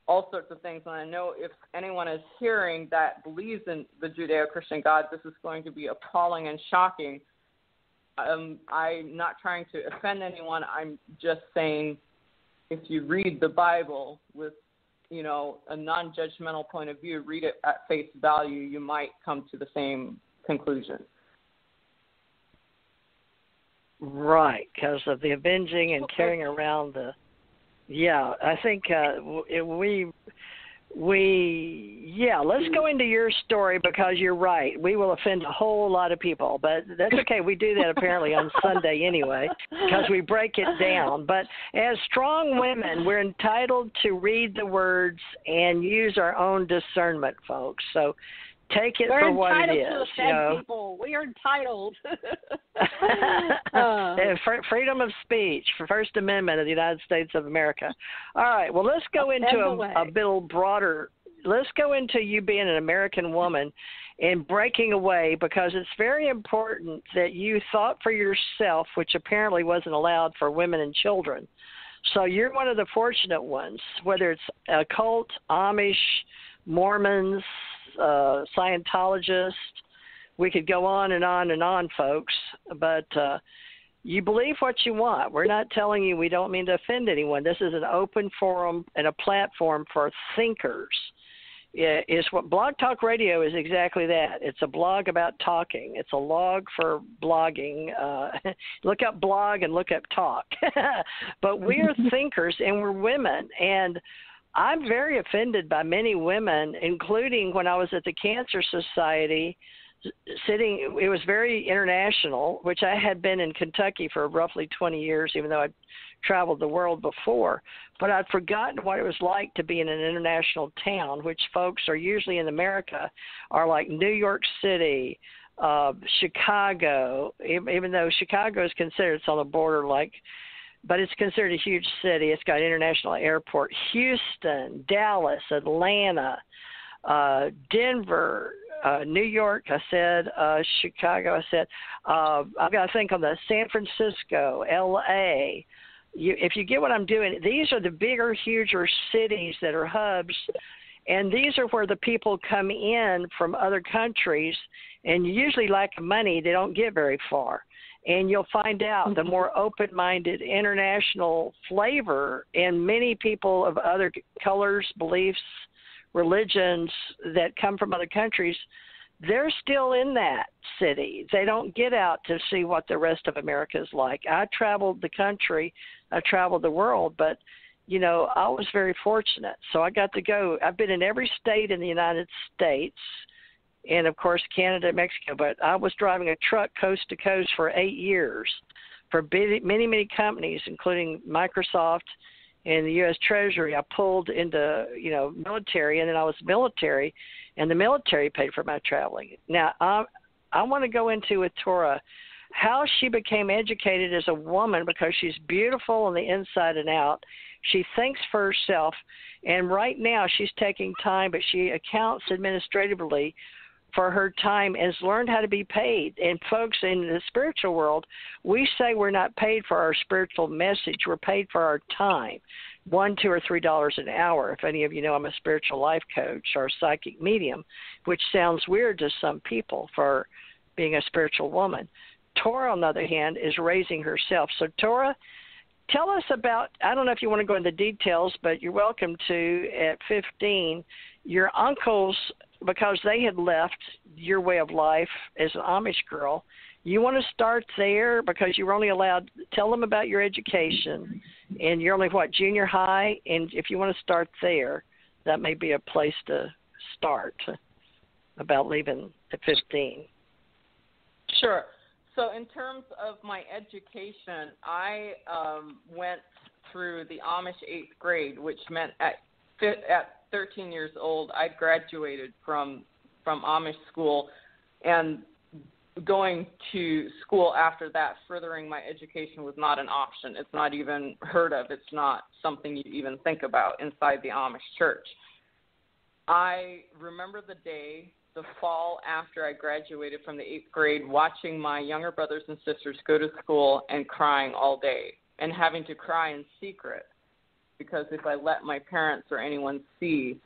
all sorts of things. And I know if anyone is hearing that believes in the Judeo-Christian God, this is going to be appalling and shocking. I'm not trying to offend anyone. I'm just saying if you read the Bible with, a non-judgmental point of view, read it at face value, you might come to the same conclusion. Right, because of the avenging and carrying around the. Yeah, I think let's go into your story because you're right. We will offend a whole lot of people, but that's okay. We do that apparently on Sunday anyway because we break it down. But as strong women, we're entitled to read the words and use our own discernment, folks. So take it for what it is. We're entitled to offend people. We are entitled. Freedom of speech, for First Amendment of the United States of America. All right, well, let's go into a bit broader. Let's go into you being an American woman and breaking away, because it's very important that you thought for yourself, which apparently wasn't allowed for women and children. So you're one of the fortunate ones, whether it's a cult, Amish, Mormons, Scientologists. We could go on and on and on, folks, but you believe what you want. We're not telling you, we don't mean to offend anyone. This is an open forum and a platform for thinkers. It's what Blog Talk Radio is, exactly that. It's a blog about talking. It's a log for blogging. Look up blog and look up talk. But we are thinkers, and we're women, and I'm very offended by many women, including when I was at the Cancer Society sitting. It was very international, which I had been in Kentucky for roughly 20 years, even though I'd traveled the world before. But I'd forgotten what it was like to be in an international town, which folks are usually in America are like New York City, Chicago, even though Chicago is considered, it's on the border but it's considered a huge city. It's got an international airport. Houston, Dallas, Atlanta, Denver, New York, I said, Chicago, I said. I've got to think on the San Francisco, L.A. If you get what I'm doing, these are the bigger, huger cities that are hubs, and these are where the people come in from other countries, and usually lack of money, they don't get very far. And you'll find out the more open-minded international flavor, and many people of other colors, beliefs, religions that come from other countries, they're still in that city. They don't get out to see what the rest of America is like. I traveled the country, I traveled the world, but, I was very fortunate. So I got to go. I've been in every state in the United States, and, of course, Canada and Mexico. But I was driving a truck coast to coast for 8 years for many, many companies, including Microsoft and the U.S. Treasury. I pulled into, military, and then I was military, and the military paid for my traveling. Now, I want to go into with Torah how she became educated as a woman, because she's beautiful on the inside and out. She thinks for herself, and right now she's taking time, but she accounts administratively for her time and has learned how to be paid. And folks, in the spiritual world, we say we're not paid for our spiritual message. We're paid for our time, $1, $2, or $3 an hour. If any of you know, I'm a spiritual life coach or a psychic medium, which sounds weird to some people for being a spiritual woman. Torah, on the other hand, is raising herself. So Torah, tell us about, I don't know if you want to go into details, but you're welcome to, at 15, your uncles, because they had left your way of life as an Amish girl, you want to start there because you were only allowed, tell them about your education, and you're only, junior high? And if you want to start there, that may be a place to start about leaving at 15. Sure. So in terms of my education, I went through the Amish 8th grade, which meant at 13 years old, I graduated from Amish school, and going to school after that, furthering my education, was not an option. It's not even heard of. It's not something you even think about inside the Amish church. I remember the day, the fall after I graduated from the 8th grade, watching my younger brothers and sisters go to school and crying all day. and having to cry in secret, because if I let my parents or anyone see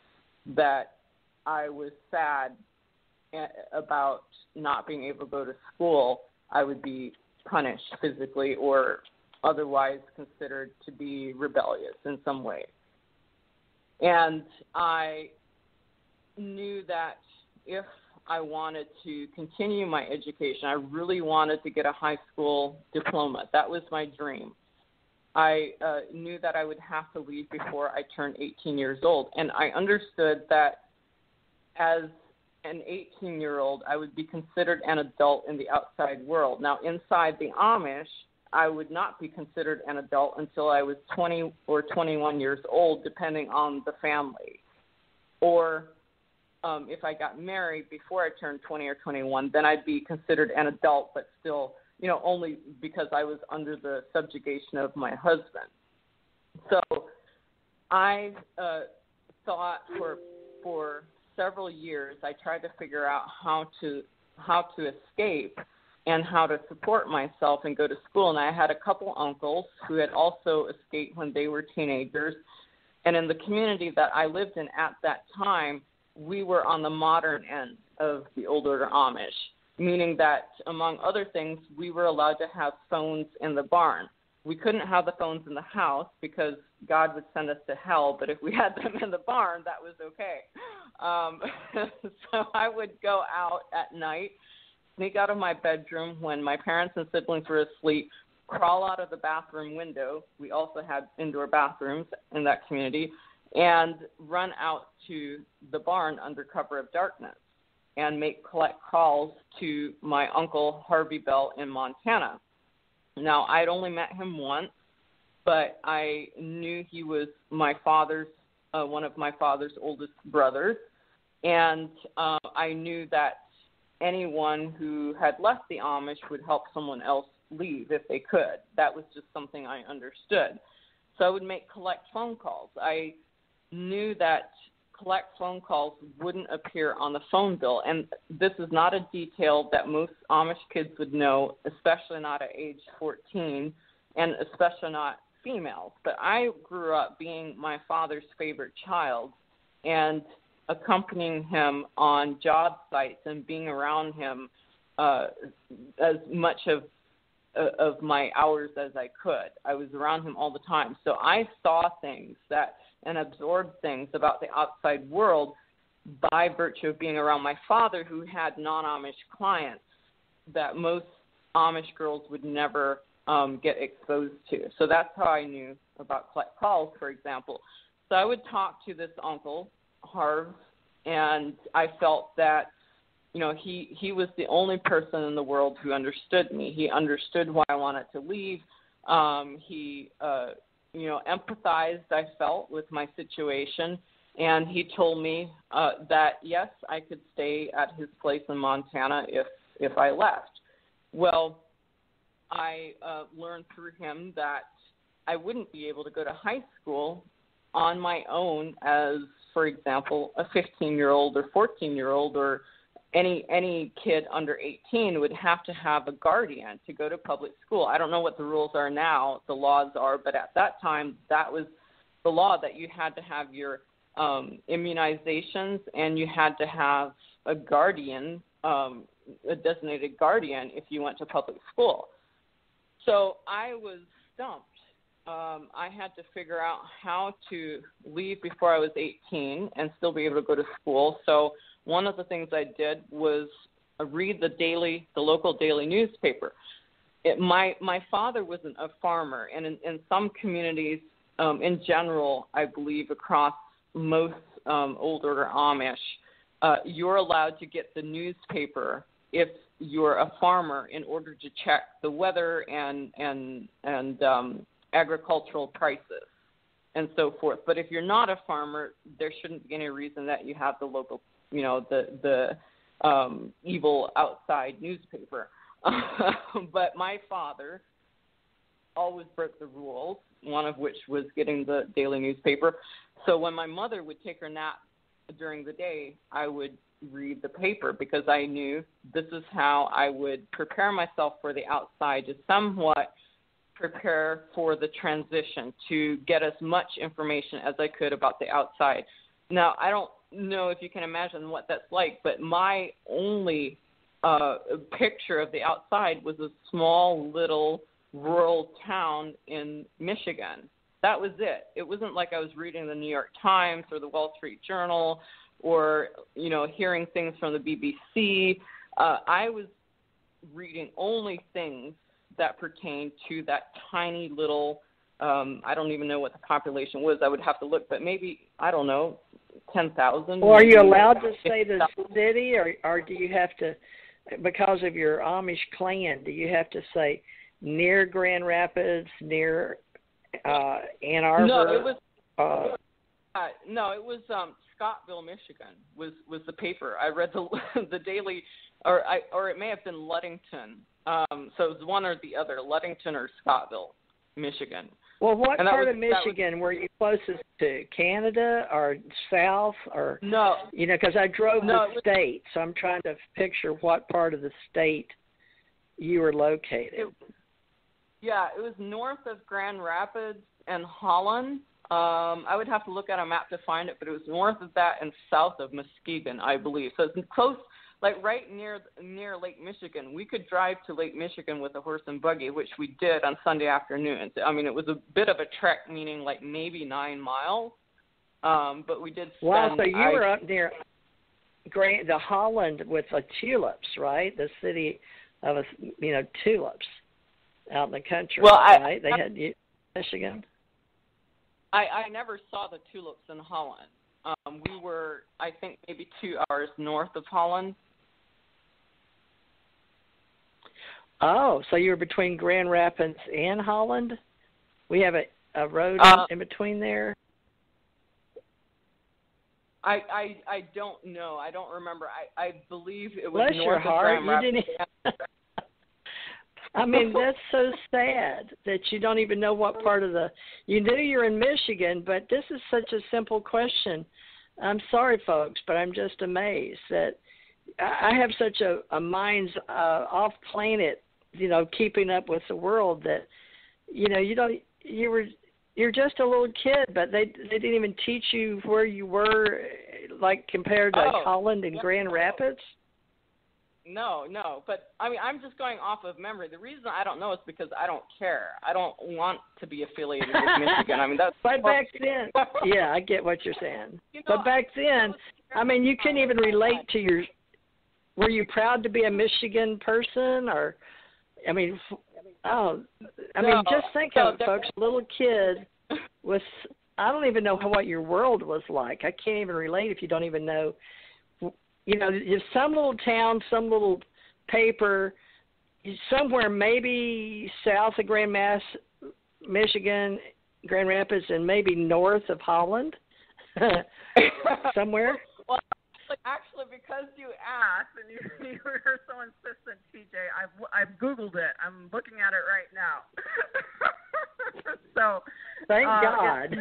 that I was sad about not being able to go to school, I would be punished physically or otherwise considered to be rebellious in some way. And I knew that if I wanted to continue my education, I really wanted to get a high school diploma. That was my dream. I knew that I would have to leave before I turned 18 years old. And I understood that as an 18-year-old, I would be considered an adult in the outside world. Now, inside the Amish, I would not be considered an adult until I was 20 or 21 years old, depending on the family. Or if I got married before I turned 20 or 21, then I'd be considered an adult, but still, only because I was under the subjugation of my husband. So I thought for several years, I tried to figure out how to escape and how to support myself and go to school. And I had a couple uncles who had also escaped when they were teenagers. And in the community that I lived in at that time, we were on the modern end of the Old Order Amish, meaning that, among other things, we were allowed to have phones in the barn. We couldn't have the phones in the house because God would send us to hell, but if we had them in the barn, that was okay. So I would go out at night, sneak out of my bedroom when my parents and siblings were asleep, crawl out of the bathroom window. We also had indoor bathrooms in that community, and run out to the barn under cover of darkness and collect calls to my uncle Harvey Bell in Montana. Now, I'd only met him once, but I knew he was my father's, one of my father's oldest brothers, and I knew that anyone who had left the Amish would help someone else leave if they could. That was just something I understood. So I would collect phone calls. I knew that collect phone calls wouldn't appear on the phone bill. And this is not a detail that most Amish kids would know, especially not at age 14, and especially not females. But I grew up being my father's favorite child and accompanying him on job sites and being around him as much of my hours as I could. I was around him all the time. So I saw things and absorbed things about the outside world by virtue of being around my father, who had non-Amish clients that most Amish girls would never get exposed to. So that's how I knew about collect calls, for example. So I would talk to this uncle, Harv, and I felt that, he was the only person in the world who understood me. He understood why I wanted to leave. He empathized, I felt, with my situation, and he told me that, yes, I could stay at his place in Montana if I left. Well, I learned through him that I wouldn't be able to go to high school on my own as, for example, a 15-year-old or 14-year-old or any kid under 18 would have to have a guardian to go to public school. I don't know what the rules are now, the laws are, but at that time, that was the law, that you had to have your immunizations and you had to have a guardian, a designated guardian, if you went to public school. So I was stumped. I had to figure out how to leave before I was 18 and still be able to go to school. So one of the things I did was read the local daily newspaper. My father wasn't a farmer, and in some communities, in general, I believe across most Old Order Amish, you're allowed to get the newspaper if you're a farmer in order to check the weather and agricultural prices and so forth. But if you're not a farmer, there shouldn't be any reason that you have the local, the evil outside newspaper. But my father always broke the rules, one of which was getting the daily newspaper. So when my mother would take her nap during the day, I would read the paper because I knew this is how I would prepare myself for the outside to somewhat prepare for the transition, to get as much information as I could about the outside. Now, I don't know if you can imagine what that's like, but my only picture of the outside was a small little rural town in Michigan. That was it. It wasn't like I was reading the New York Times or the Wall Street Journal or, hearing things from the BBC. I was reading only things that pertained to that tiny little, I don't even know what the population was. I would have to look, but maybe, I don't know, 10,000. Well, are you allowed to say the city, or do you have to, because of your Amish clan, do you have to say near Grand Rapids, near Ann Arbor? No, it was Scottville, Michigan was the paper. I read the daily, or it may have been Ludington. So it was one or the other, Ludington or Scottville, Michigan. Well, what part of Michigan were you closest to? Canada or south, or no? Because I drove the state, so I'm trying to picture what part of the state you were located. It was north of Grand Rapids and Holland. I would have to look at a map to find it, but it was north of that and south of Muskegon, I believe. So it's close, like right near Lake Michigan. We could drive to Lake Michigan with a horse and buggy, which we did on Sunday afternoons. I mean, it was a bit of a trek, meaning like maybe 9 miles, but we did spend... Wow, so you were up near the Holland with the tulips, right? The city of, tulips out in the country, right? They had Michigan. I never saw the tulips in Holland. We were, I think, maybe 2 hours north of Holland. Oh, so you were between Grand Rapids and Holland? We have a road in between there? I don't know. I don't remember. I believe it was Bless north your of heart. Grand Rapids. I mean, that's so sad that you don't even know what part of you knew you're in Michigan, but this is such a simple question. I'm sorry, folks, but I'm just amazed that I have such a mind's off-planet, keeping up with the world that, you're just a little kid, but they didn't even teach you where you were, like compared to Holland and Grand Rapids. No, but I mean, I'm just going off of memory. The reason I don't know is because I don't care. I don't want to be affiliated with Michigan. I mean, that's. But back then, yeah, I get what you're saying. But back then, I mean, you couldn't even relate to were you proud to be a Michigan person, or, I mean, just think of it, folks. A little kid with, I don't even know what your world was like. I can't even relate if you don't even know. Just some little town, some little paper, somewhere maybe south of Michigan, Grand Rapids, and maybe north of Holland, somewhere. Well, actually, because you asked and you were so insistent, TJ, I've Googled it. I'm looking at it right now. So, thank God.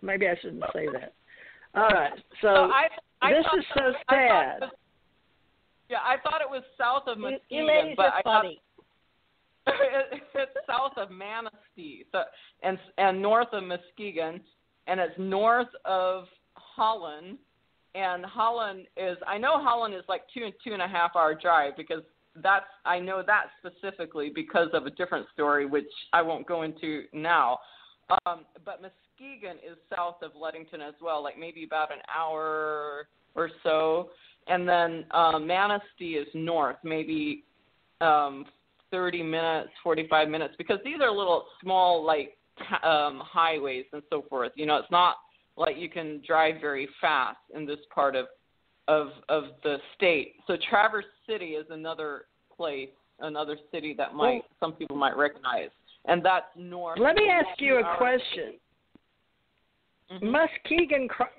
Maybe I shouldn't say that. All right, so this is so sad. I thought it was south of Muskegon, you ladies but are funny. It's south of Manistee, and north of Muskegon, and it's north of Holland. And I know Holland is like 2.5 hour drive, because I know that specifically because of a different story, which I won't go into now. But Muskegon is south of Ludington as well, like maybe about an hour or so. And then Manistee is north, maybe 30 minutes, 45 minutes, because these are little small, like, highways and so forth. It's not like you can drive very fast in this part of the state. So Traverse City is another place, another city that some people might recognize. And that's north. Let me ask you a question. Mm-hmm.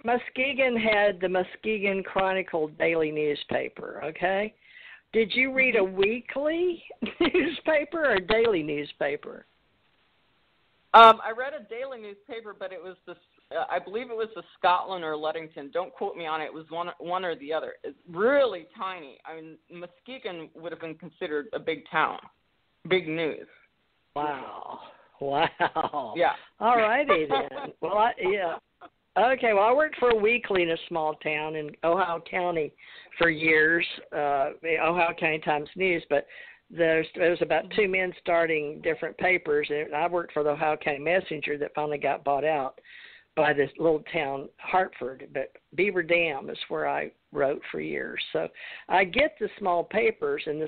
Muskegon had the Muskegon Chronicle daily newspaper, okay? Did you read a weekly newspaper or a daily newspaper? I read a daily newspaper, but it was I believe it was the Scotland or Ludington. Don't quote me on it. It was one or the other. It's really tiny. I mean, Muskegon would have been considered a big town, big news. Wow. Yeah. All righty then. Well, Okay, well, I worked for a weekly in a small town in Ohio County for years, the Ohio County Times News, but there was about two men starting different papers, and I worked for the Ohio County Messenger that finally got bought out by this little town, Hartford, but Beaver Dam is where I wrote for years. So I get the small papers and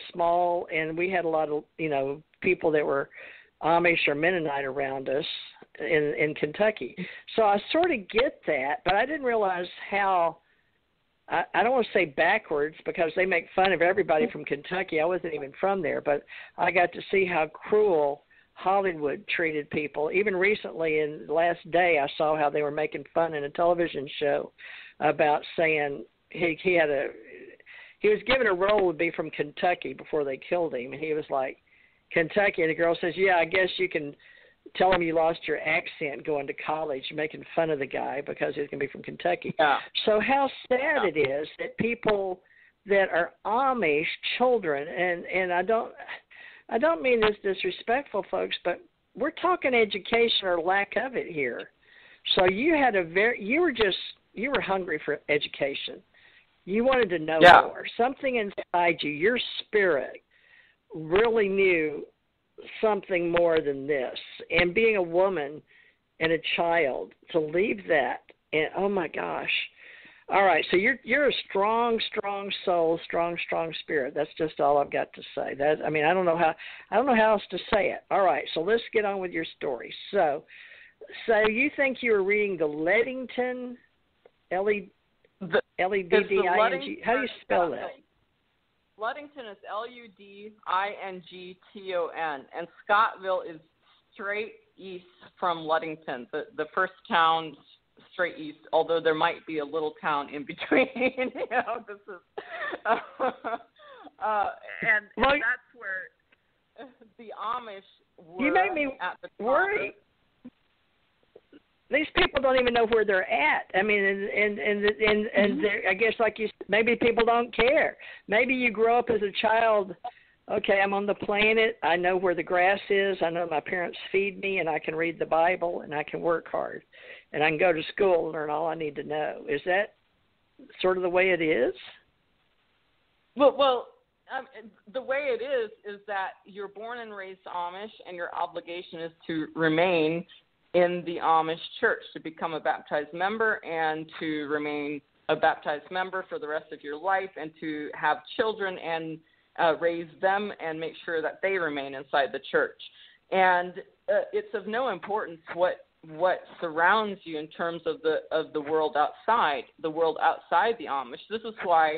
and we had a lot of, people that were Amish or Mennonite around us in Kentucky. So I sort of get that, but I didn't realize how, I don't want to say backwards because they make fun of everybody from Kentucky. I wasn't even from there, but I got to see how cruel Hollywood treated people. Even recently, in the last day, I saw how they were making fun in a television show about saying he was given a role to be from Kentucky before they killed him, and he was like, Kentucky, and the girl says, yeah, I guess you can tell him you lost your accent going to college, making fun of the guy because he's going to be from Kentucky. Yeah. So how sad it is that people that are Amish children, and I don't mean this disrespectful, folks, but we're talking education or lack of it here. So you had you were hungry for education. You wanted to know more. Something inside you, your spirit, really knew something more than this. And being a woman and a child, to leave that, and oh my gosh. All right, so you're a strong soul, strong spirit. That's just all I've got to say. I don't know how else to say it. All right, so let's get on with your story. So you think you were reading the Leddington, Ledding? How do you spell that? Ludington is Ludington, and Scottville is straight east from Ludington, the first town straight east, although there might be a little town in between. This is, and that's where the Amish were. You make me worry. These people don't even know where they're at. I mean, and I guess, like you said, maybe people don't care. Maybe you grow up as a child. Okay, I'm on the planet. I know where the grass is. I know my parents feed me, and I can read the Bible, and I can work hard, and I can go to school and learn all I need to know. Is that sort of the way it is? Well, the way it is that you're born and raised Amish, and your obligation is to remain in the Amish church, to become a baptized member and to remain a baptized member for the rest of your life, and to have children and raise them and make sure that they remain inside the church. And it's of no importance what surrounds you in terms of the world outside the Amish. This is why,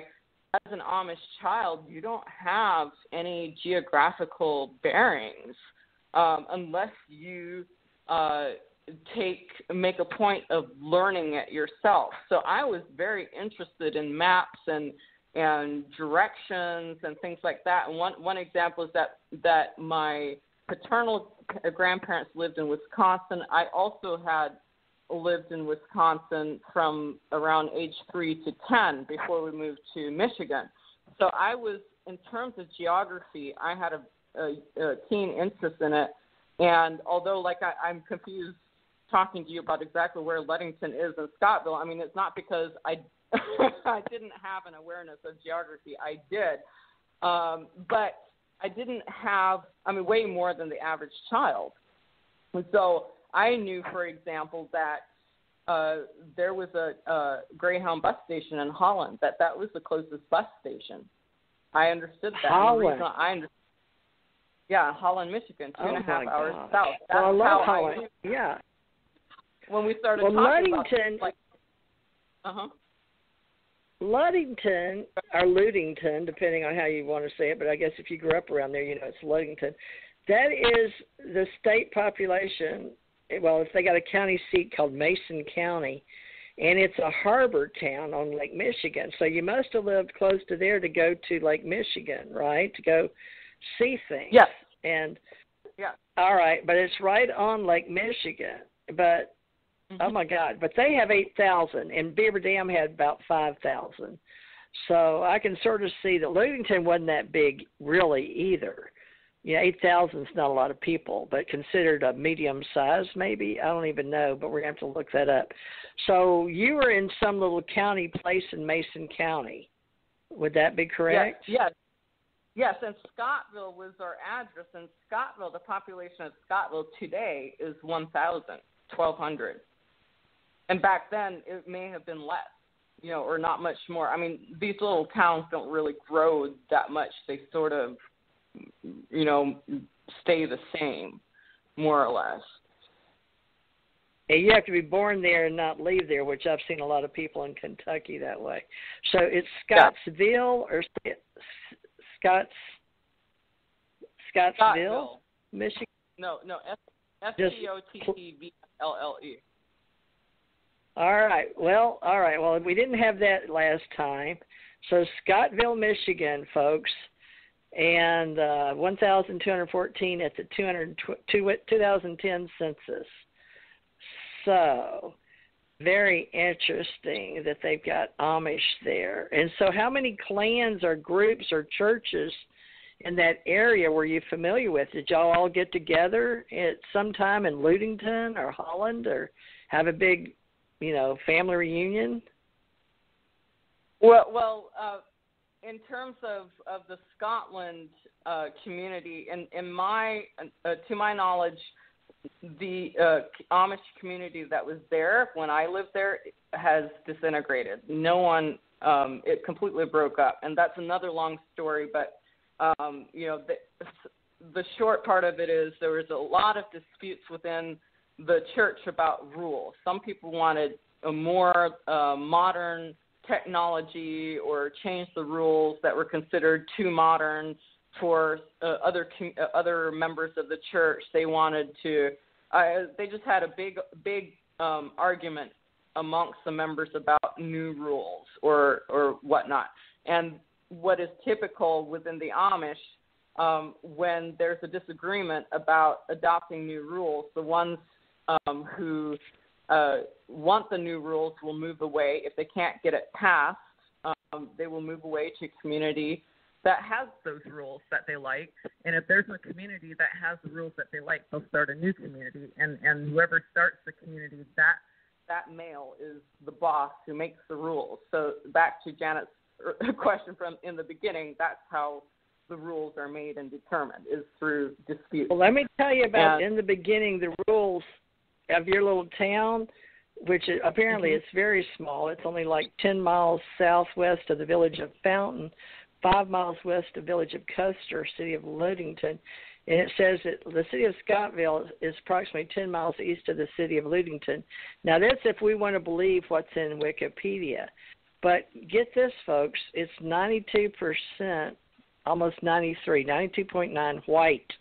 as an Amish child, you don't have any geographical bearings unless you make a point of learning it yourself. So I was very interested in maps and directions and things like that. And one example is that my paternal grandparents lived in Wisconsin. I also had lived in Wisconsin from around age 3 to 10 before we moved to Michigan. So I was, in terms of geography, I had a keen interest in it. And although, I'm confused talking to you about exactly where Ludington is in Scottville, I mean, it's not because I didn't have an awareness of geography. I did. But I didn't have, way more than the average child. And so I knew, for example, that there was a Greyhound bus station in Holland, that was the closest bus station. I understood that. Holland. Yeah, Holland, Michigan, 2.5 hours south. That's I love Holland. Yeah. When we started talking Ludington, about Ludington, or Ludington, depending on how you want to say it, but I guess if you grew up around there, it's Ludington. That is the state population. Well, if they got a county seat called Mason County, and it's a harbor town on Lake Michigan. So you must have lived close to there to go to Lake Michigan, right? To go see things. Yes. And yeah. All right, but it's right on Lake Michigan. But oh my God! But they have 8,000, and Beaver Dam had about 5,000. So I can sort of see that Ludington wasn't that big really either. Yeah, 8,000 is not a lot of people, but considered a medium size, maybe. I don't even know, but we're going to have to look that up. So you were in some little county place in Mason County. Would that be correct? Yes, and Scottville was our address. And Scottville, the population of Scottville today is 1,200. And back then, it may have been less, or not much more. I mean, these little towns don't really grow that much. They sort of, stay the same, more or less. And you have to be born there and not leave there, which I've seen a lot of people in Kentucky that way. So it's Scottsville or Scottsville, Michigan? No, Scottvlle. All right. Well, we didn't have that last time. So Scottville, Michigan, folks, and 1,214 at the 2010 census. So very interesting that they've got Amish there. And so how many clans or groups or churches in that area were you familiar with? Did y'all all get together at some time in Ludington or Holland or have a big, family reunion? Well, in terms of the Scotland community, to my knowledge, the Amish community that was there when I lived there has disintegrated. No one, it completely broke up, and that's another long story. But the short part of it is there was a lot of disputes within the church about rules. Some people wanted a more modern technology or change the rules that were considered too modern for other members of the church. They wanted to. They just had a big argument amongst the members about new rules or whatnot. And what is typical within the Amish, when there's a disagreement about adopting new rules, the ones who want the new rules will move away. If they can't get it passed, they will move away to a community that has those rules that they like. And if there's a community that has the rules that they like, they'll start a new community. And whoever starts the community, that male is the boss who makes the rules. So back to Janet's question from in the beginning, that's how the rules are made and determined, is through dispute. Well, let me tell you about in the beginning the rules of your little town, which apparently it's very small. It's only like 10 miles southwest of the village of Fountain, 5 miles west of the village of Custer, city of Ludington. And it says that the city of Scottville is approximately 10 miles east of the city of Ludington. Now, that's if we want to believe what's in Wikipedia. But get this, folks, it's 92%, almost 92.9 white.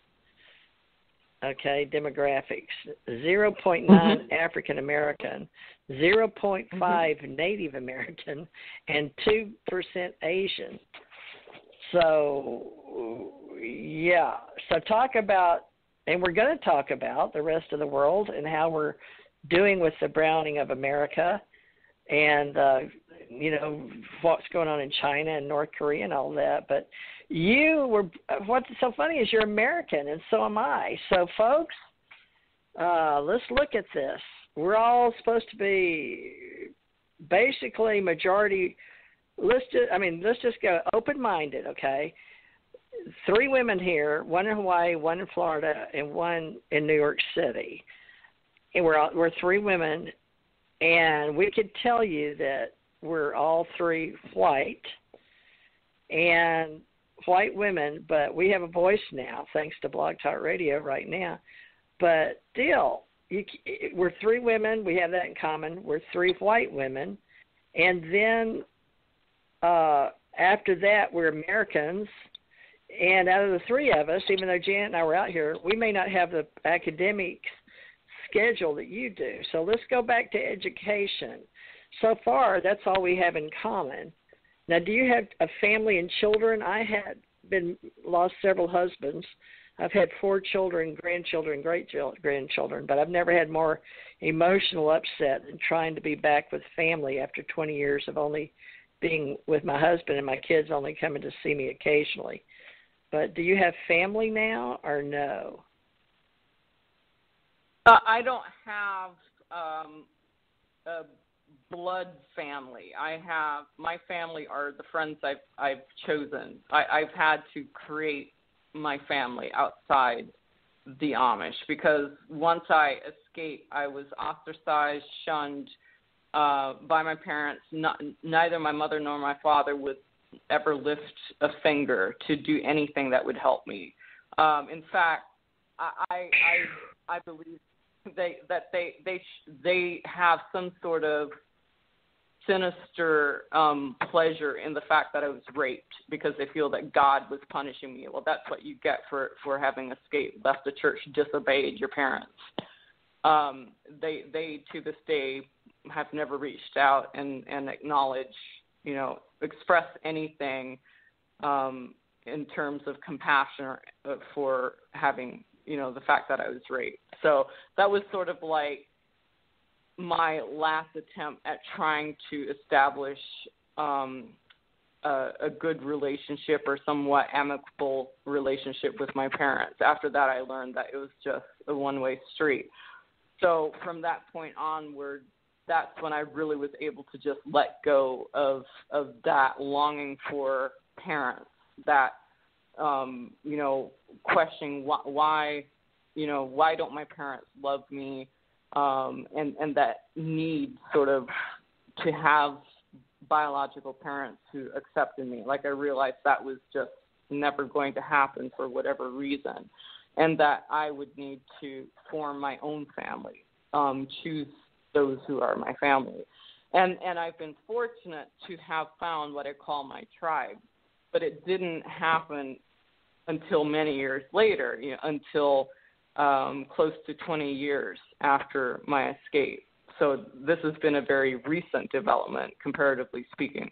Okay, demographics, 0.9 African American, 0.5 Native American, and 2% Asian. So, yeah. So talk about, and we're going to talk about the rest of the world and how we're doing with the browning of America and, what's going on in China and North Korea and all that. But what's so funny is you're American, and so am I. So, folks, let's look at this. We're all supposed to be basically majority. Let's just go open-minded, okay? 3 women here, 1 in Hawaii, 1 in Florida, and 1 in New York City. And we're 3 women, and we could tell you that we're all 3 white and white women, but we have a voice now, thanks to Blog Talk Radio right now. But still, we're 3 women. We have that in common. We're 3 white women. And then after that, we're Americans. And out of the 3 of us, even though Janet and I were out here, we may not have the academic schedule that you do. So let's go back to education. So far, that's all we have in common. Now, do you have a family and children? I had lost several husbands. I've had 4 children, grandchildren, great-grandchildren, but I've never had more emotional upset than trying to be back with family after 20 years of only being with my husband and my kids only coming to see me occasionally. But do you have family now or no? I don't have a blood family. My family are the friends I've chosen. I've had to create my family outside the Amish because once I escaped, I was ostracized, shunned by my parents. Neither my mother nor my father would ever lift a finger to do anything that would help me. In fact, I believe they have some sort of sinister pleasure in the fact that I was raped because they feel that God was punishing me. Well, that's what you get for having escaped, left the church, disobeyed your parents. They to this day have never reached out and acknowledge, express anything in terms of compassion for having, the fact that I was raped. So that was sort of like my last attempt at trying to establish a good relationship or somewhat amicable relationship with my parents. After that, I learned that it was just a one-way street. So from that point onward, that's when I really was able to just let go of that longing for parents, that, questioning why don't my parents love me, and that need sort of to have biological parents who accepted me. Like I realized that was just never going to happen for whatever reason, and that I would need to form my own family, choose those who are my family. And I've been fortunate to have found what I call my tribe, but it didn't happen until many years later, until close to 20 years after my escape. So this has been a very recent development, comparatively speaking.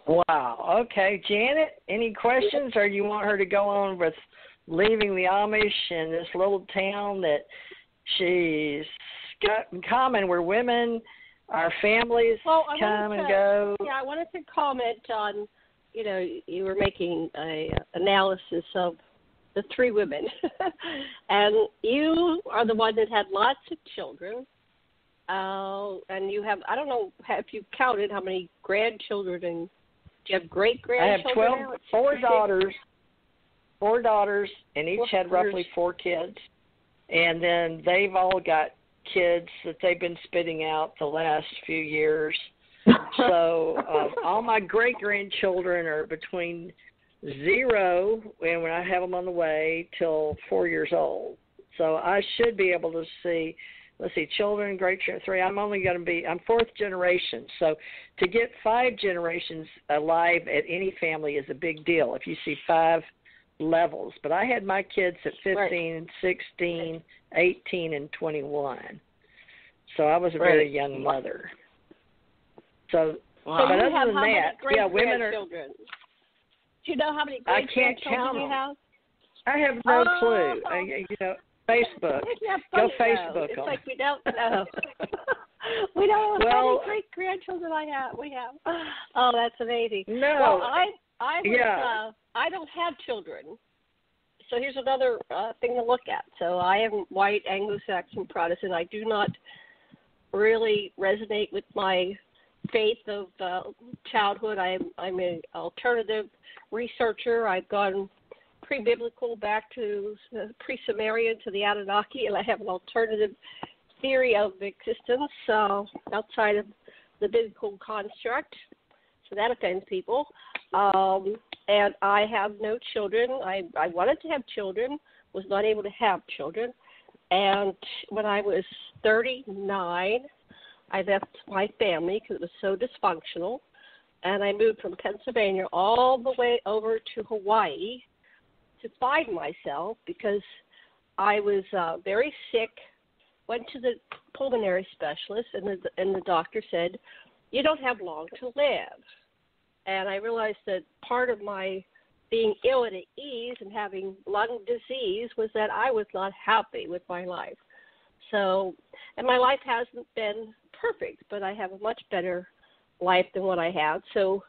Wow. Okay. Janet, any questions, or you want her to go on with leaving the Amish in this little town that she's got in common where women, our families come and go? Yeah, I wanted to comment on, you were making an analysis of the three women, and you are the one that had lots of children, and you have, I don't know if you counted how many grandchildren, and do you have great-grandchildren? I have four daughters, and each had roughly 4 kids, and then they've all got kids that they've been spitting out the last few years. So all my great-grandchildren are between 0, and when I have them on the way, till 4 years old. So I should be able to see, children, great-grandchildren, 3. I'm 4th generation. So to get 5 generations alive at any family is a big deal if you see 5 levels. But I had my kids at 15, 16, 18, and 21. So I was a very young mother. So, wow. But so other than that, women are. Do you know how many I can't count you have? I have no clue. Facebook. Go Facebook it's them. Like we don't know. We don't know how many great-grandchildren we have. Oh, that's amazing. No. Well, I don't have children. So here's another thing to look at. So I am white, Anglo-Saxon, Protestant. I do not really resonate with my faith of childhood. I'm an alternative researcher. I've gone pre-biblical back to pre-Sumerian to the Anunnaki, and I have an alternative theory of existence outside of the biblical construct. So that offends people. And I have no children. I wanted to have children, was not able to have children. And when I was 39, I left my family because it was so dysfunctional, and I moved from Pennsylvania all the way over to Hawaii to find myself because I was very sick, went to the pulmonary specialist, and the doctor said, you don't have long to live. And I realized that part of my being ill at ease and having lung disease was that I was not happy with my life. So, and my life hasn't been perfect, but I have a much better life than what I had. So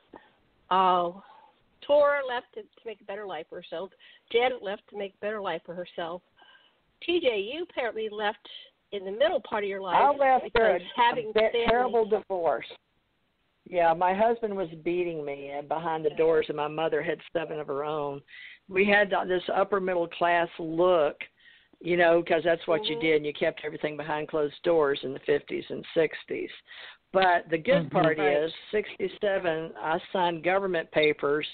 Torah left to make a better life for herself. Janet left to make a better life for herself. TJ, you apparently left in the middle part of your life. I left for having a terrible divorce. Yeah, my husband was beating me behind the doors, and my mother had 7 of her own. We had this upper middle class look, you know, because that's what you did, and you kept everything behind closed doors in the 50s and 60s. But the good part is, 67, I signed government papers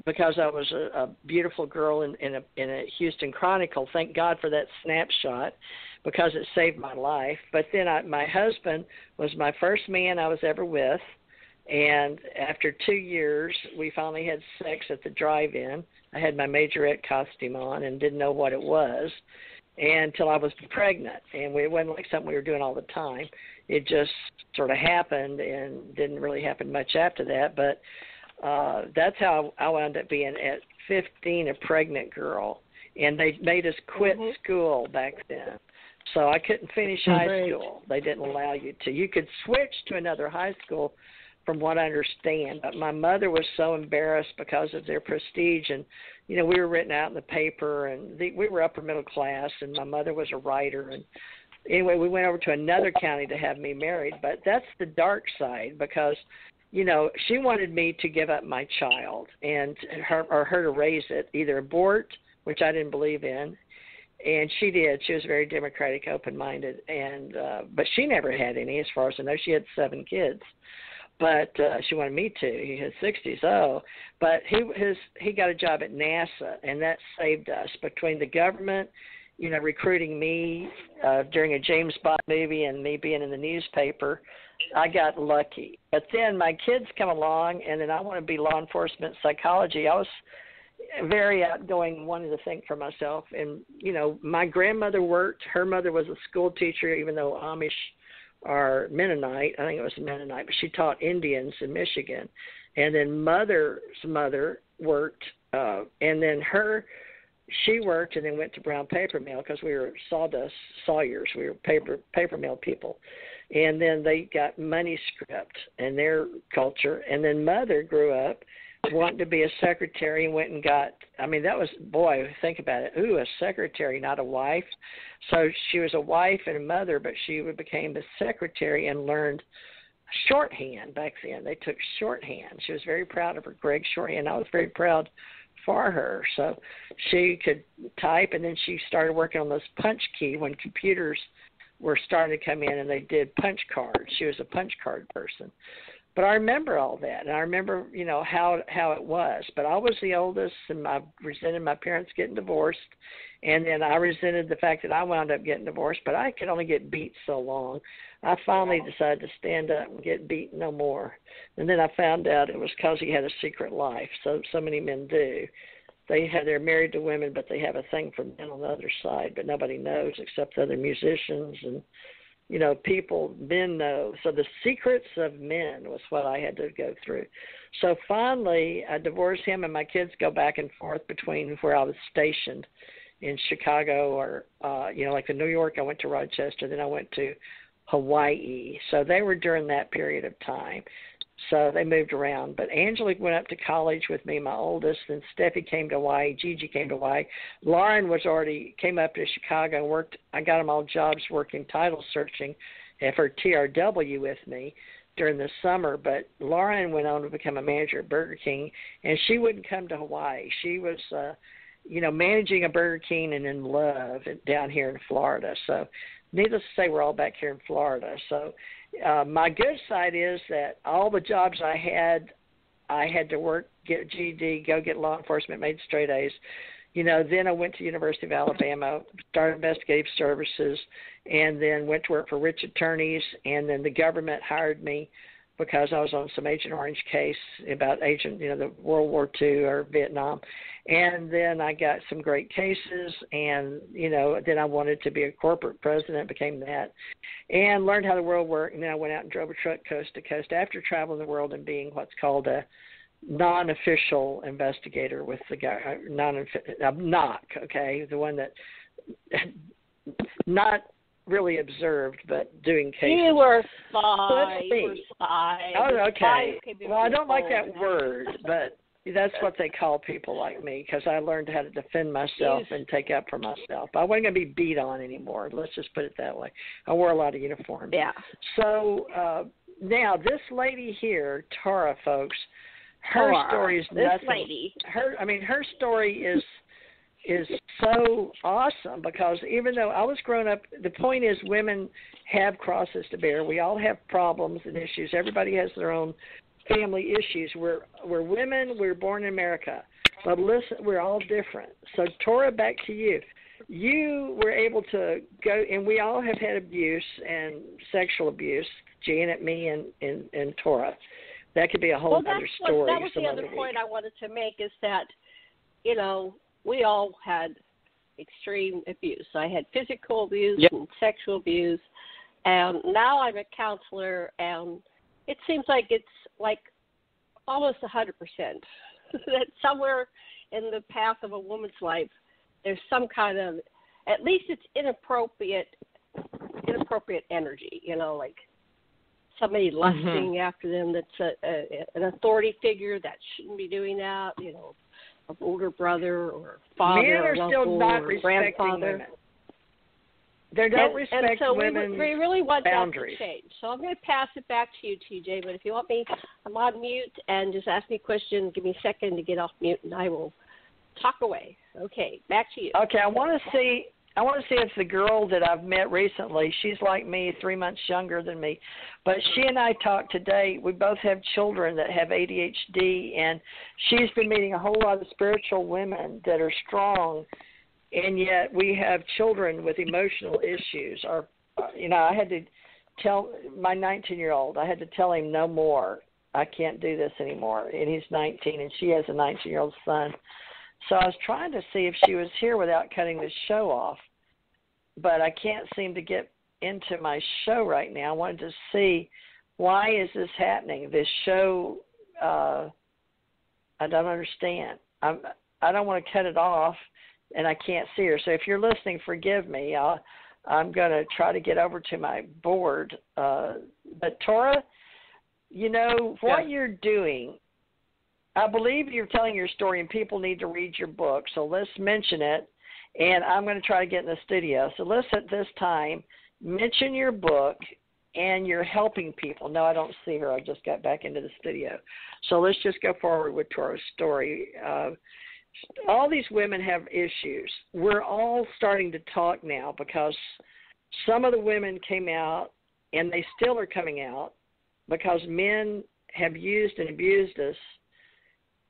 because I was a beautiful girl in a Houston Chronicle. Thank God for that snapshot, because it saved my life. But then my husband was my first man I was ever with, and after 2 years, we finally had sex at the drive-in. I had my majorette costume on and didn't know what it was until I was pregnant, and it wasn't like something we were doing all the time. It just sort of happened and didn't really happen much after that, but that's how I wound up being at 15 a pregnant girl, and they made us quit school back then. So I couldn't finish high school. They didn't allow you to. You could switch to another high school, from what I understand, but my mother was so embarrassed because of their prestige, and you know, we were written out in the paper, and we were upper middle class, and my mother was a writer, and anyway, we went over to another county to have me married. But that's the dark side, because you know, she wanted me to give up my child and her to raise it, either abort, which I didn't believe in, and she did. She was very democratic, open-minded, and but she never had any, as far as I know. She had 7 kids. But she wanted me to. He had 60s. Oh, but he got a job at NASA, and that saved us. Between the government, you know, recruiting me during a James Bond movie and me being in the newspaper, I got lucky. But then my kids come along, and then I want to be law enforcement psychology. I was very outgoing, wanting to think for myself. And, you know, my grandmother worked. Her mother was a school teacher, even though Amish are Mennonite. I think it was Mennonite, but she taught Indians in Michigan. And then mother's mother worked, and then she worked and then went to brown paper mill, because we were sawdust sawyers. We were paper mill people. And then they got money script and their culture. And then mother grew up wanting to be a secretary and went and got, I mean, that was, boy, think about it. Ooh, a secretary, not a wife. So she was a wife and a mother, but she became a secretary and learned shorthand back then. They took shorthand. She was very proud of her Greg shorthand. I was very proud for her. So she could type, and then she started working on this punch key when computers were starting to come in, and they did punch cards. She was a punch card person. But I remember all that, and I remember, you know, how it was. But I was the oldest, and I resented my parents getting divorced, and then I resented the fact that I wound up getting divorced, but I could only get beat so long. I finally decided to stand up and get beat no more. And then I found out it was because he had a secret life. So many men do. They're married to women, but they have a thing for men on the other side, but nobody knows except other musicians and, you know, men know. So the secrets of men was what I had to go through. So finally, I divorced him, and my kids go back and forth between where I was stationed in Chicago or, you know, like in New York, I went to Rochester, then I went to Hawaii. So they were during that period of time. So they moved around. But Angelique went up to college with me, my oldest, and Steffi came to Hawaii. Gigi came to Hawaii. Lauren came up to Chicago and worked. I got them all jobs working title searching for TRW with me during the summer. But Lauren went on to become a manager at Burger King, and she wouldn't come to Hawaii. She was, you know, managing a Burger King and in love down here in Florida. So needless to say, we're all back here in Florida. So my good side is that all the jobs I had to work, get GED, go get law enforcement, made straight A's. You know, then I went to University of Alabama, started investigative services, and then went to work for rich attorneys, and then the government hired me because I was on some Agent Orange case about the World War II or Vietnam. And then I got some great cases, and, you know, then I wanted to be a corporate president, became that, and learned how the world worked. And then I went out and drove a truck coast to coast after traveling the world and being what's called a non-official investigator with the guy, NOC, okay, the one that not really observed, but doing cases. You were spy. Oh, okay. Well, I don't like that word, but That's what they call people like me, because I learned how to defend myself and take up for myself. I wasn't going to be beat on anymore. Let's just put it that way. I wore a lot of uniforms. Yeah. So now this lady here, Torah, folks, her story is nothing. This lady. Her story is so awesome, because even though I was growing up, the point is women have crosses to bear. We all have problems and issues. Everybody has their own family issues. We're women. We're born in America. But listen, we're all different. So, Torah, back to you. You were able to go, and we all have had abuse and sexual abuse, Janet, me, and Torah. That could be a whole other story. That was the other point I wanted to make, is that, we all had extreme abuse. I had physical abuse and sexual abuse, and now I'm a counselor, and it seems like it's like almost 100%. That somewhere in the path of a woman's life, there's some kind of, at least it's inappropriate energy, like somebody lusting after them that's an authority figure that shouldn't be doing that, an older brother or father Men are or still uncle not or respecting grandfather. women. They don't respect so women's we really want boundaries. that to change. So I'm going to pass it back to you, TJ. But if you want me, I'm on mute, and just ask me a question. Give me a second to get off mute, and I will talk away. Okay, back to you. Okay, I want to see if the girl that I've met recently, she's like me, 3 months younger than me, but she and I talked today. We both have children that have ADHD, and she's been meeting a whole lot of spiritual women that are strong, and yet we have children with emotional issues. I had to tell my 19-year-old, I had to tell him no more. I can't do this anymore, and he's 19, and she has a 19-year-old son. So I was trying to see if she was here without cutting the show off, but I can't seem to get into my show right now. I wanted to see, why is this happening? This show, I don't understand. I don't want to cut it off, and I can't see her. So if you're listening, forgive me. I'm going to try to get over to my board. But Torah, what you're doing, I believe you're telling your story, and people need to read your book. So let's mention it, and I'm going to try to get in the studio. So let's, at this time, mention your book, and you're helping people. No, I don't see her. I just got back into the studio. So let's just go forward with Torah's story. All these women have issues. We're all starting to talk now, because some of the women came out, and they still are coming out, because men have used and abused us.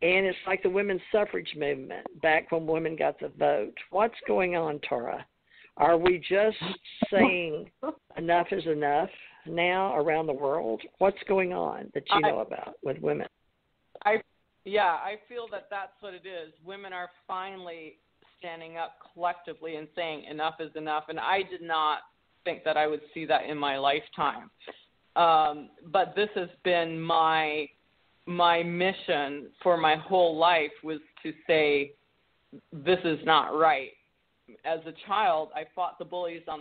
And it's like the women's suffrage movement back when women got the vote. What's going on, Torah? Are we just saying enough is enough now around the world? What's going on that you know about with women? I feel that that's what it is. Women are finally standing up collectively and saying enough is enough. And I did not think that I would see that in my lifetime. But this has been my mission for my whole life, was to say this is not right. As a child, I fought the bullies on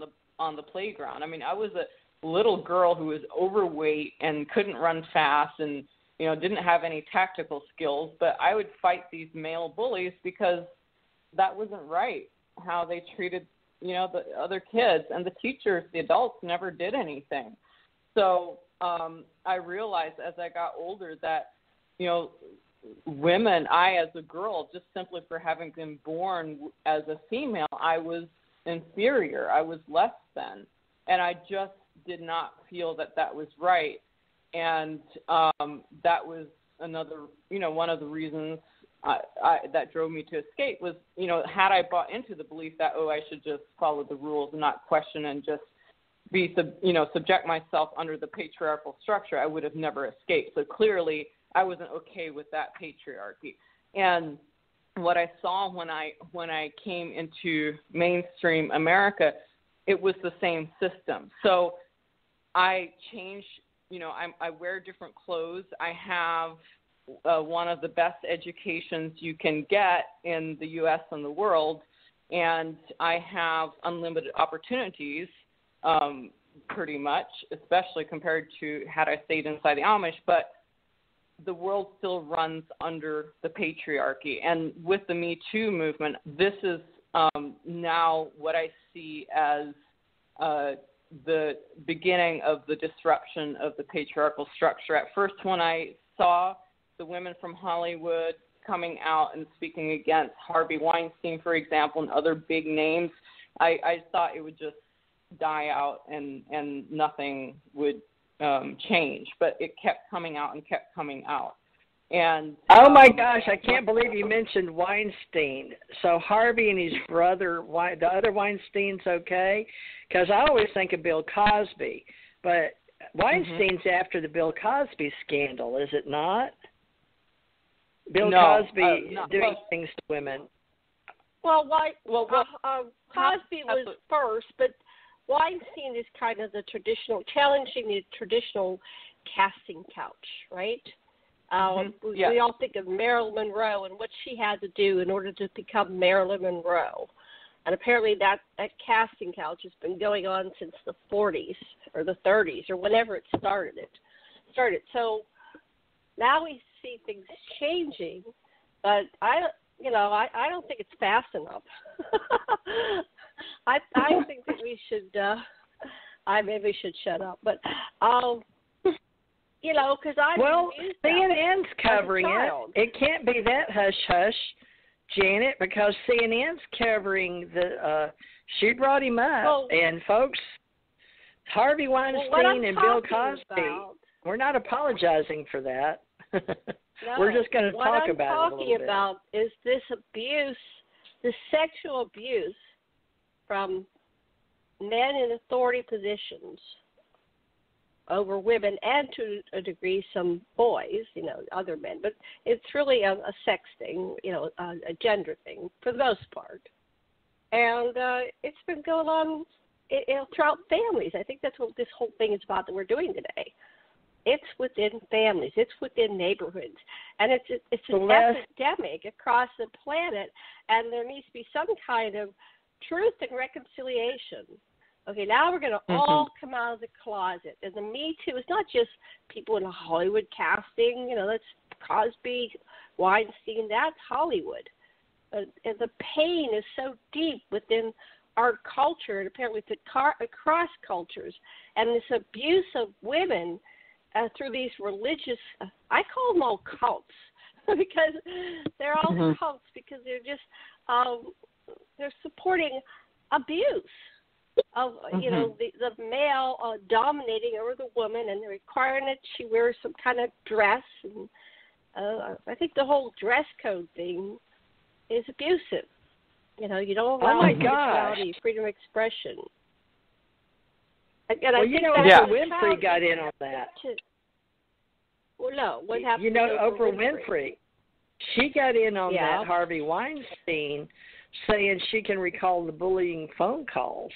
the playground. I was a little girl who was overweight and couldn't run fast and didn't have any tactical skills, but I would fight these male bullies because that wasn't right, how they treated the other kids, and the teachers, the adults, never did anything. So I realized as I got older that women, I as a girl, just simply for having been born as a female, I was inferior. I was less than. And I just did not feel that was right. And that was another, one of the reasons that drove me to escape was, had I bought into the belief that, I should just follow the rules and not question and just be, subject myself under the patriarchal structure, I would have never escaped. So clearly I wasn't okay with that patriarchy. And what I saw when I came into mainstream America, it was the same system. So I changed, I wear different clothes. I have one of the best educations you can get in the U.S. and the world, and I have unlimited opportunities, pretty much, especially compared to had I stayed inside the Amish. But the world still runs under the patriarchy. And with the Me Too movement, this is now what I see as the beginning of the disruption of the patriarchal structure. At first, when I saw the women from Hollywood coming out and speaking against Harvey Weinstein, for example, and other big names, I thought it would just die out and nothing would change. But it kept coming out and kept coming out. And oh my gosh, I can't believe you mentioned Weinstein. So Harvey and his brother, the other Weinstein's okay? Because I always think of Bill Cosby, but Weinstein's after the Bill Cosby scandal, is it not? Bill Cosby doing things to women. Well, Cosby was first, but Weinstein is kind of the traditional, challenging the traditional casting couch, right? We all think of Marilyn Monroe and what she had to do in order to become Marilyn Monroe. And apparently that casting couch has been going on since the 40s or the 30s or whenever it started. So now we see things changing, but I don't think it's fast enough. I think that we should, maybe we should shut up, but because CNN's covering it. It can't be that hush-hush, Janet, because CNN's covering she brought him up. And folks, Harvey Weinstein and Bill Cosby, we're not apologizing for that. We're just going to talk about it a little bit. What I'm talking about is this abuse, the sexual abuse from men in authority positions over women, and to a degree some boys, other men. But it's really a sex thing, a gender thing for the most part. And it's been going on throughout families. I think that's what this whole thing is about that we're doing today. It's within families. It's within neighborhoods. And it's an epidemic across the planet, and there needs to be some kind of truth and reconciliation. Okay, now we're going to all come out of the closet. And the Me Too is not just people in Hollywood casting, that's Cosby, Weinstein, that's Hollywood. And the pain is so deep within our culture, and apparently across cultures. And this abuse of women through these religious, I call them all cults, because they're all cults, because they're just, they're supporting abuse of the male dominating over the woman, and they're requiring that she wears some kind of dress. And I think the whole dress code thing is abusive. You don't allow sexuality, freedom of expression. And I think Oprah Winfrey got in on that. Well, no, what happened? Oprah Winfrey, she got in on that. Harvey Weinstein, saying she can recall the bullying phone calls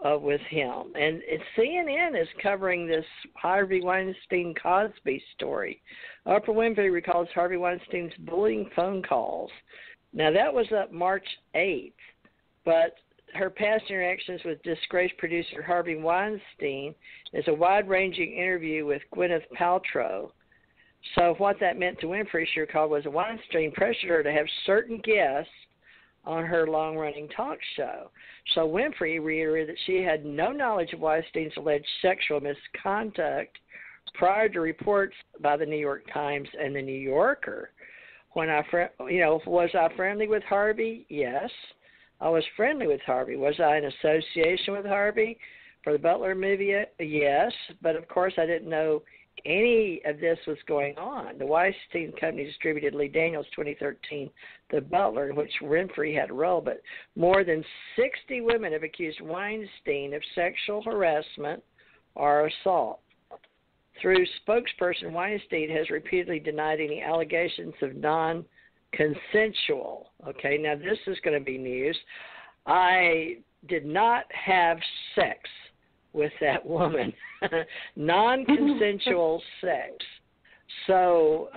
with him. And CNN is covering this Harvey Weinstein Cosby story. Oprah Winfrey recalls Harvey Weinstein's bullying phone calls. Now, that was up March 8th, but her past interactions with disgraced producer Harvey Weinstein is a wide-ranging interview with Gwyneth Paltrow. So what that meant to Winfrey, she recalled, was Weinstein pressured her to have certain guests on her long-running talk show. So Winfrey reiterated that she had no knowledge of Weinstein's alleged sexual misconduct prior to reports by the New York Times and the New Yorker. Was I friendly with Harvey? Yes, I was friendly with Harvey. Was I in association with Harvey for the Butler movie? Yes, but of course I didn't know any of this was going on. The Weinstein Company distributed Lee Daniels' 2013 The Butler, in which Winfrey had a role, but more than 60 women have accused Weinstein of sexual harassment or assault. Through spokesperson, Weinstein has repeatedly denied any allegations of non-consensual. Okay, now this is going to be news. I did not have sex with that woman. Non-consensual sex. So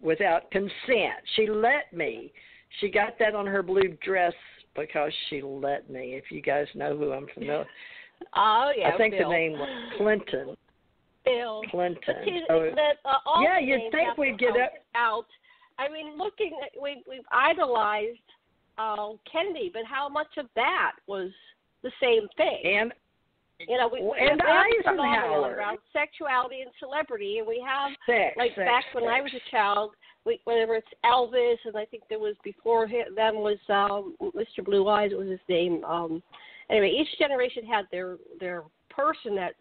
without consent. She let me. She got that on her blue dress because she let me. If you guys know who I'm familiar. Oh, yeah. I think Bill. the name was Clinton. Bill Clinton. But see, So, all yeah, the you'd names think have we'd to get come up. out. I mean, looking at we've idolized Kennedy, but how much of that was the same thing? And we have Eisenhower around sexuality and celebrity, and we have sex, back when I was a child, whether it's Elvis, and I think there was before them was Mr. Blue Eyes, was his name. Anyway, each generation had their person that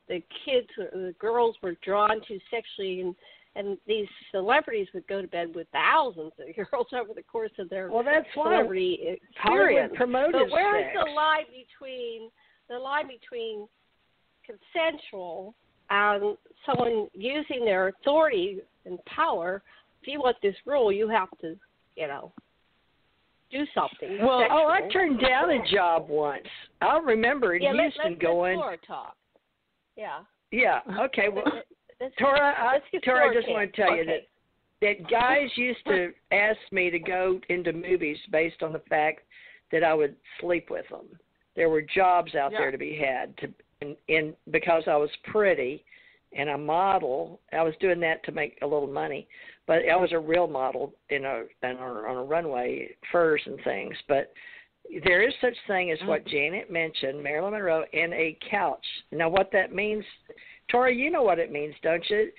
the kids, the girls were drawn to sexually, and these celebrities would go to bed with thousands of girls over the course of their celebrity experience. But where's the line between consensual and someone using their authority and power? If you want this rule, you have to, do something. Well, sexual. I turned down a job once. I remember in Houston going. Let's Torah talk. Yeah. Yeah. Okay. Well, Torah, I just want to tell you that guys used to ask me to go into movies based on the fact that I would sleep with them. There were jobs out there to be had because I was pretty and a model. I was doing that to make a little money, but I was a real model on a runway, furs and things. But there is such thing as what Janet mentioned, Marilyn Monroe, and a couch. Now, what that means, Torah, you know what it means, don't you?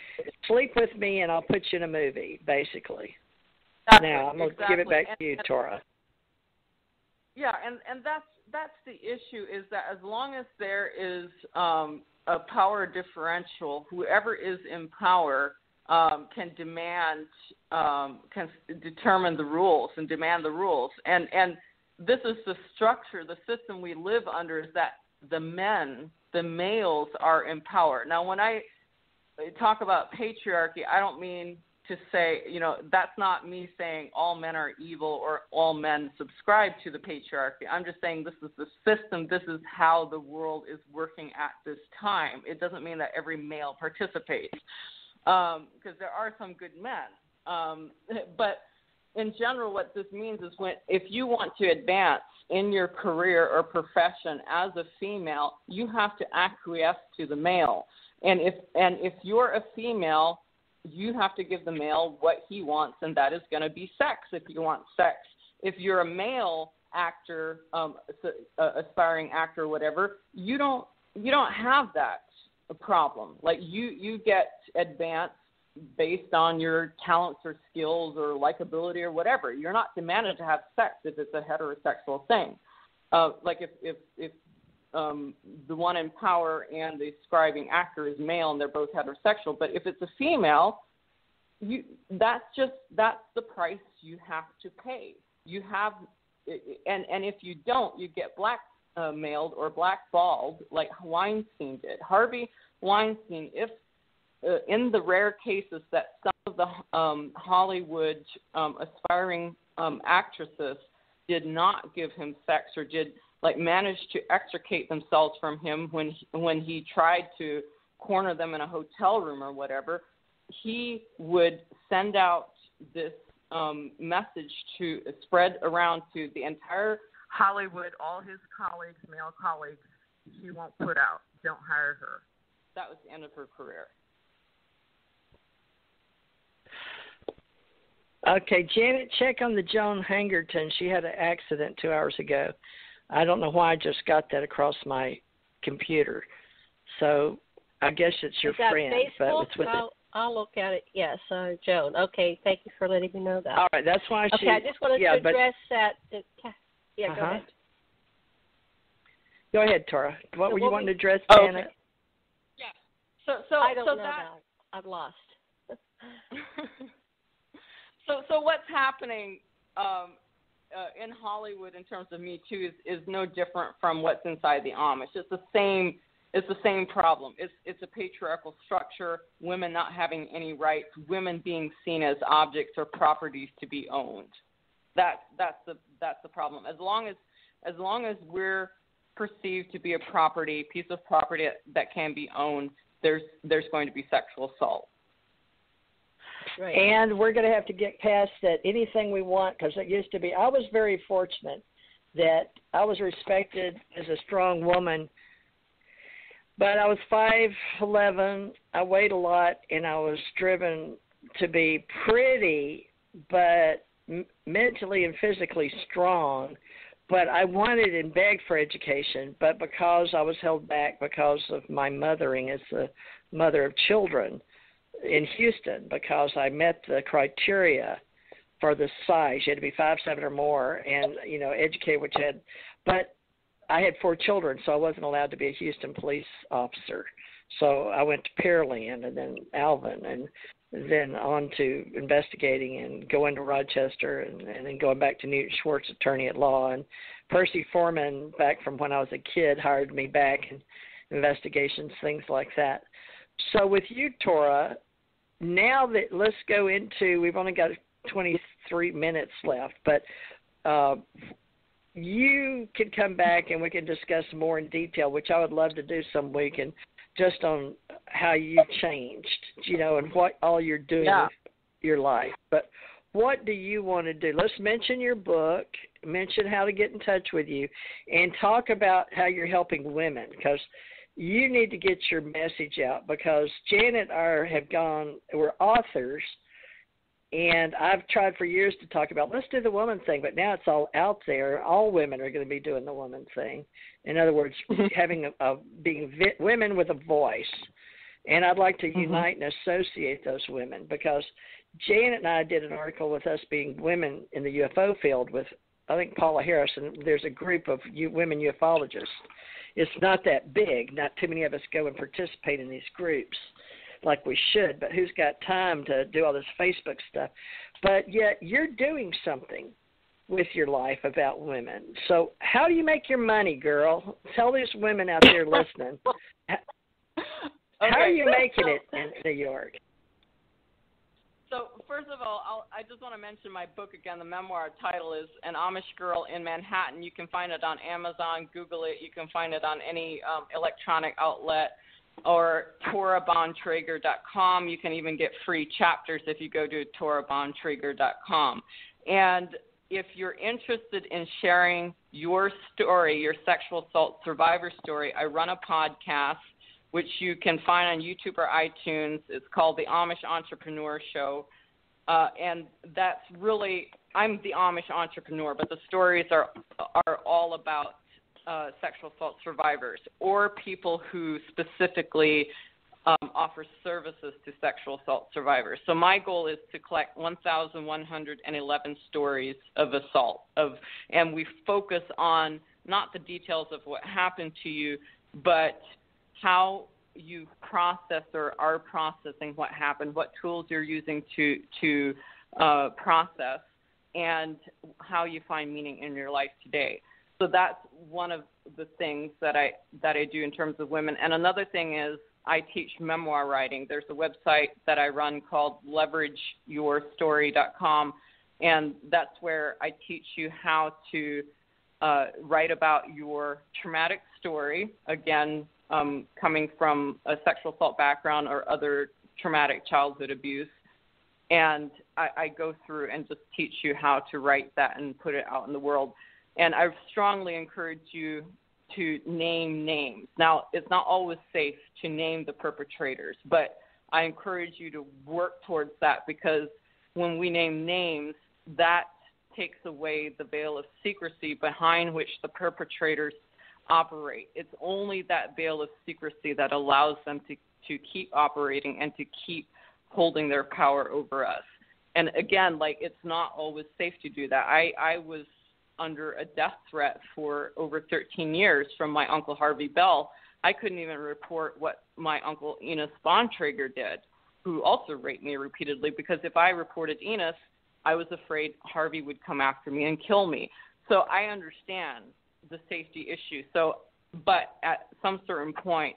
Sleep with me and I'll put you in a movie, basically. Now, I'm going to give it back to you, Torah. Yeah, and that's the issue, is that as long as there is a power differential, whoever is in power can determine the rules and demand the rules. And this is the structure, the system we live under, is that the males are in power. Now, when I talk about patriarchy, I don't mean to say, that's not me saying all men are evil or all men subscribe to the patriarchy. I'm just saying this is the system. This is how the world is working at this time. It doesn't mean that every male participates, because there are some good men. But in general, what this means is if you want to advance in your career or profession as a female, you have to acquiesce to the male. And if you're a female, you have to give the male what he wants, and that is going to be sex if you want sex. If you're a male actor, aspiring actor or whatever, you don't have that problem. Like you get advanced based on your talents or skills or likability or whatever. You're not demanded to have sex if it's a heterosexual thing. Like if the one in power and the scribing actor is male and they're both heterosexual, but if it's a female, that's the price you have to pay. You have, and if you don't, you get blackmailed or blackballed like Weinstein did. Harvey Weinstein, if in the rare cases that some of the Hollywood aspiring actresses did not give him sex or did manage to extricate themselves from him when he tried to corner them in a hotel room or whatever, he would send out this message to spread around to the entire Hollywood, all his colleagues, male colleagues, she won't put out. Don't hire her. That was the end of her career. Okay, Janet, check on the Joan Hangerton. She had an accident 2 hours ago. I don't know why I just got that across my computer. So I guess it's your friend. Facebook? But it's with I'll look at it. Yes, Joan. Okay, thank you for letting me know that. All right, that's why she... Okay, I just wanted to address that. Yeah, go ahead. Go ahead, Torah. What were you wanting to address, Janet? Okay. Yeah. So I don't know that... now. I've lost. So what's happening in Hollywood in terms of Me Too is no different from what's inside the Amish. It's the same problem. It's a patriarchal structure, women not having any rights, women being seen as objects or properties to be owned. That's the problem. As long as we're perceived to be a piece of property that can be owned, there's going to be sexual assault. Right. And we're going to have to get past that anything we want, because it used to be, I was very fortunate that I was respected as a strong woman But I was 5'11", I weighed a lot, and I was driven to be pretty, but mentally and physically strong. But I wanted and begged for education, but because I was held back because of my mothering as a mother of children in Houston, because I met the criteria for the size. You had to be 5'7" or more and, educated, which had, but I had 4 children, so I wasn't allowed to be a Houston police officer. So I went to Pearland and then Alvin and then on to investigating and going to Rochester and then going back to Newton Schwartz, attorney at law. And Percy Foreman, back from when I was a kid, hired me back in investigations, things like that. So with you, Torah, now that let's go into, we've only got 23 minutes left, but you can come back and we can discuss more in detail, which I would love to do some week, and just on how you changed, and what all you're doing with your life. But what do you want to do? Let's mention your book, mention how to get in touch with you, and talk about how you're helping women, because you need to get your message out, because Janet we're authors, and I've tried for years to talk about, let's do the woman thing, but now it's all out there. All women are going to be doing the woman thing. In other words, having being women with a voice. And I'd like to unite and associate those women, because Janet and I did an article with us being women in the UFO field with, I think, Paula Harris, and there's a group of women ufologists. It's not that big. Not too many of us go and participate in these groups like we should, but who's got time to do all this Facebook stuff? But yet you're doing something with your life about women. So how do you make your money, girl? Tell these women out there listening. How are you making it in New York? So first of all, I just want to mention my book again. The memoir title is An Amish Girl in Manhattan. You can find it on Amazon. Google it. You can find it on any electronic outlet, or TorahBontrager.com. You can even get free chapters if you go to TorahBontrager.com. And if you're interested in sharing your story, your sexual assault survivor story, I run a podcast which you can find on YouTube or iTunes. It's called The Amish Entrepreneur Show. And that's really, I'm the Amish entrepreneur, but the stories are all about sexual assault survivors or people who specifically offer services to sexual assault survivors. So my goal is to collect 1,111 stories of assault, and we focus on not the details of what happened to you, but how you process or are processing what happened, what tools you're using to process, and how you find meaning in your life today. So that's one of the things that I do in terms of women. And another thing is I teach memoir writing. There's a website that I run called leverageyourstory.com, and that's where I teach you how to write about your traumatic story, again, coming from a sexual assault background or other traumatic childhood abuse. And I go through and just teach you how to write that and put it out in the world. And I strongly encourage you to name names. Now, it's not always safe to name the perpetrators, but I encourage you to work towards that, because when we name names, that takes away the veil of secrecy behind which the perpetrators operate. It's only that veil of secrecy that allows them to keep operating and to keep holding their power over us. And again, it's not always safe to do that. I was under a death threat for over 13 years from my Uncle Harvey Bell. I couldn't even report what my Uncle Enos Bontrager did, who also raped me repeatedly, because if I reported Enos, I was afraid Harvey would come after me and kill me. So I understand the safety issue. But at some certain point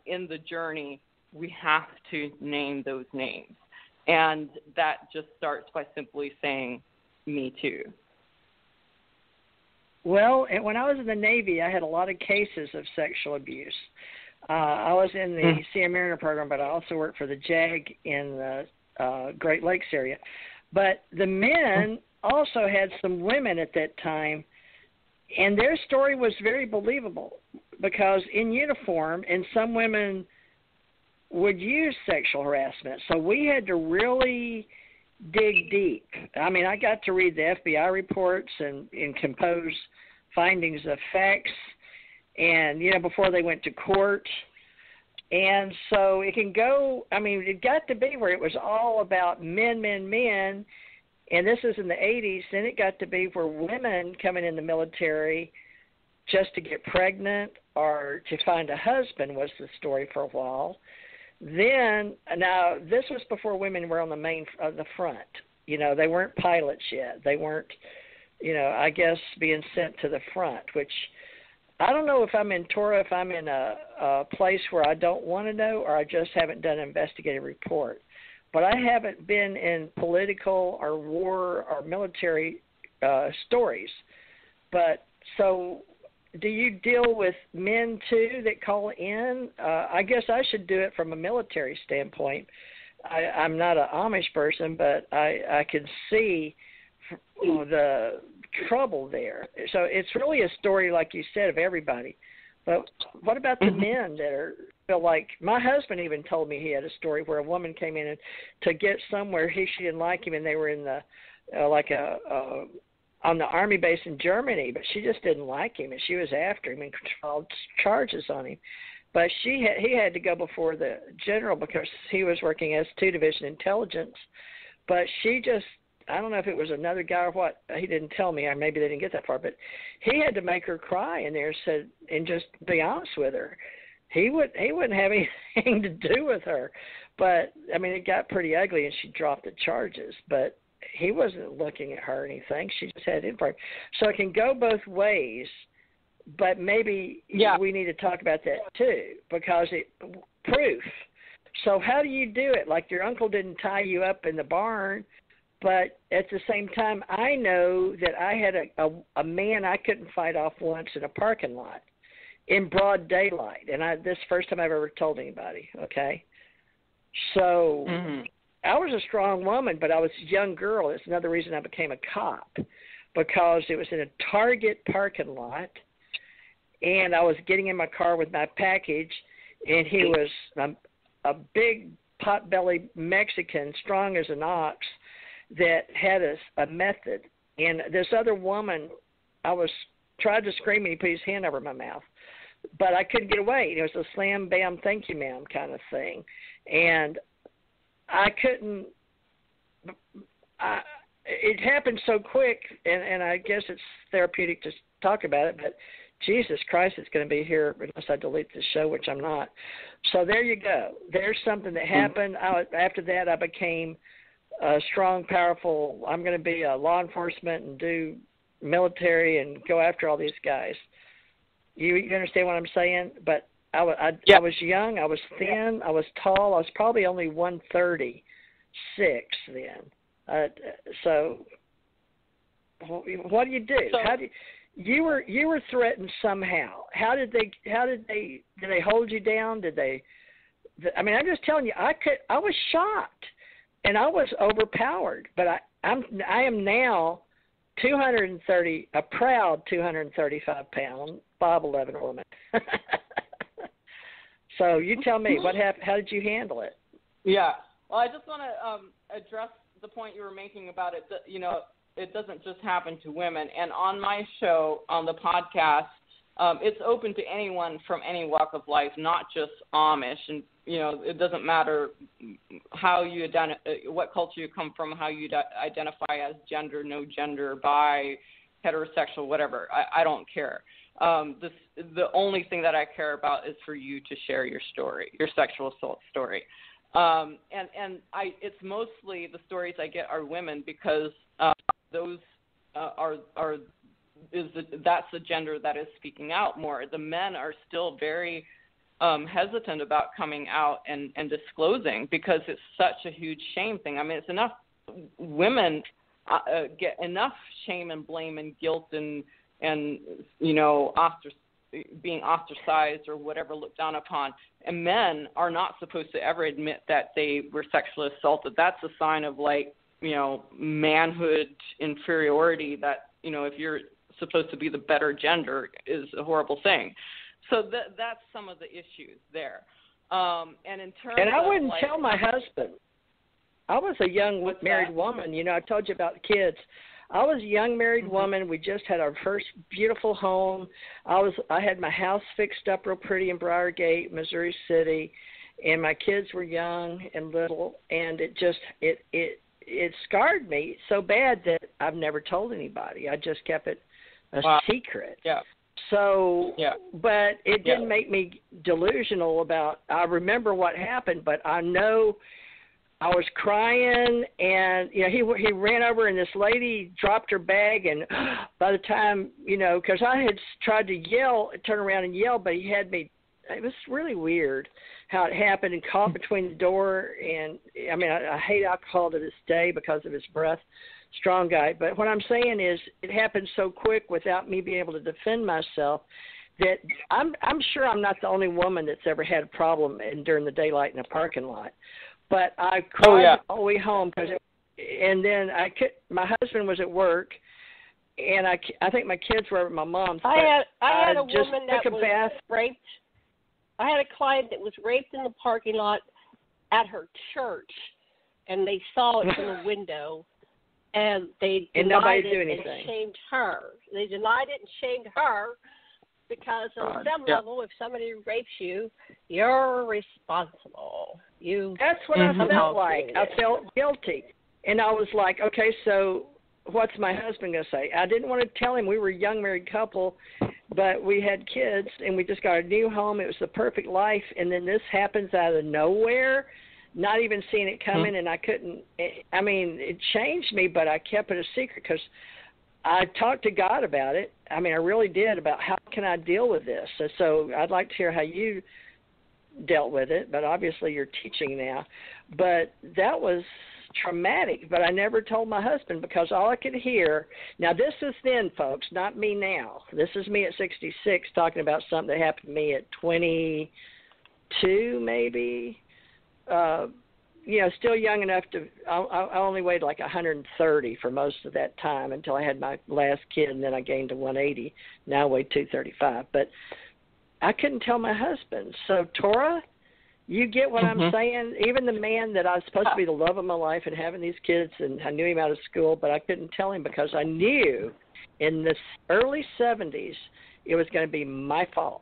in the journey, we have to name those names. And that just starts by simply saying, me too. Well, when I was in the Navy, I had a lot of cases of sexual abuse. I was in the Sea Mariner program, but I also worked for the JAG in the Great Lakes area. But the men also had some women at that time And their story was very believable because in uniform, and some women would use sexual harassment. So we had to really dig deep. I mean, I got to read the FBI reports and compose findings of facts, and, before they went to court. And so it can go, it got to be where it was all about men, and this is in the 80s. Then it got to be where women coming in the military just to get pregnant or to find a husband was the story for a while. Then, now, this was before women were on the front. They weren't pilots yet. They weren't, I guess, being sent to the front, which I don't know if I'm in Torah, if I'm in a place where I don't want to know, or I just haven't done an investigative report. But I haven't been in political or war or military stories. But so do you deal with men, too, that call in? I guess I should do it from a military standpoint. I'm not an Amish person, but I can see the trouble there. So it's really a story, like you said, of everybody. But what about the men that feel like, my husband even told me he had a story where a woman came in and to get somewhere, she didn't like him, and they were in the on the army base in Germany, but she just didn't like him, and she was after him and filed charges on him. But he had to go before the general because he was working as 2 Division Intelligence. But she just, I don't know if it was another guy or what. He didn't tell me, or maybe they didn't get that far. But he had to make her cry in there, and just be honest with her. He wouldn't have anything to do with her. But it got pretty ugly, and she dropped the charges. But he wasn't looking at her or anything. She just had info. So it can go both ways. But maybe we need to talk about that too, because proof. So how do you do it? Like, your uncle didn't tie you up in the barn. But at the same time, I know that I had a man I couldn't fight off once in a parking lot in broad daylight. And this is the first time I've ever told anybody, okay? So I was a strong woman, but I was a young girl. It's another reason I became a cop, because it was in a Target parking lot, and I was getting in my car with my package, and he was a big pot-bellied Mexican, strong as an ox, that had a method. And this other woman, I was tried to scream, and he put his hand over my mouth. But I couldn't get away. It was a slam, bam, thank you, ma'am kind of thing. And I couldn't it happened so quick, and I guess it's therapeutic to talk about it, but Jesus Christ, it's going to be here unless I delete the show, which I'm not. So there you go. There's something that happened. After that, I became strong, powerful. I'm going to be a law enforcement and do military and go after all these guys. You understand what I'm saying? But I was young. I was thin. I was tall. I was probably only 136 then. So what do you do? So, How do you were threatened somehow? Did they hold you down? I'm just telling you, I was shocked, and I was overpowered. But I am now 230, a proud 235-pound 5'11" woman. So you tell me what happened. How did you handle it? Yeah. Well, I just want to address the point you were making about it. It doesn't just happen to women. And on my show, on the podcast, it's open to anyone from any walk of life, not just Amish. And, it doesn't matter how you what culture you come from, how you identify as gender, no gender, bi, heterosexual, whatever. I don't care. The only thing that I care about is for you to share your story, your sexual assault story. It's mostly the stories I get are women, because those that's the gender that is speaking out more. The men are still very hesitant about coming out and disclosing, because it's such a huge shame thing. It's enough women get enough shame and blame and guilt and being ostracized or whatever, looked down upon. And men are not supposed to ever admit that they were sexually assaulted. That's a sign of manhood inferiority, that, if you're supposed to be the better gender is a horrible thing. So that's some of the issues there. And in terms and I of, wouldn't tell my husband. I was a young married woman. You know, I told you about the kids. I was a young married woman. We just had our first beautiful home. I had my house fixed up real pretty in Briargate, Missouri City, and my kids were young and little, and it scarred me so bad that I've never told anybody. I just kept it a secret. Yeah. So, but it didn't make me delusional about. I remember what happened, but I know I was crying, and you know he ran over, and this lady dropped her bag, and by the time because I had tried to turn around and yell, but he had me. It was really weird how it happened, and caught between the door, and I mean I hate alcohol to this day because of his breath. Strong guy, but what I'm saying is it happened so quick without me being able to defend myself that I'm sure I'm not the only woman that's ever had a problem during the daylight in a parking lot. But I cried all the way home and then my husband was at work, and I think my kids were at my mom's. I had a just woman that was raped. I had a client that was raped in the parking lot at her church, and they saw it from the window. And they denied it and shamed her. They denied it and shamed her because on some level, if somebody rapes you, you're responsible. That's what I felt like. I felt guilty. And I was like, okay, so what's my husband going to say? I didn't want to tell him. We were a young married couple, but we had kids, and we just got a new home. It was the perfect life. And then this happens out of nowhere. Not even seeing it coming, and I couldn't. I mean, it changed me, but I kept it a secret because I talked to God about it. I mean, I really did, about how can I deal with this. So I'd like to hear how you dealt with it, but obviously you're teaching now. But that was traumatic, but I never told my husband because all I could hear. Now, this is then, folks, not me now. This is me at 66 talking about something that happened to me at 22 maybe. Still young enough to, I only weighed like 130 for most of that time until I had my last kid, and then I gained to 180. Now I weigh 235. But I couldn't tell my husband. So, Torah, you get what I'm saying? Even the man that I was supposed to be the love of my life and having these kids, and I knew him out of school, but I couldn't tell him because I knew in the early 70s it was going to be my fault.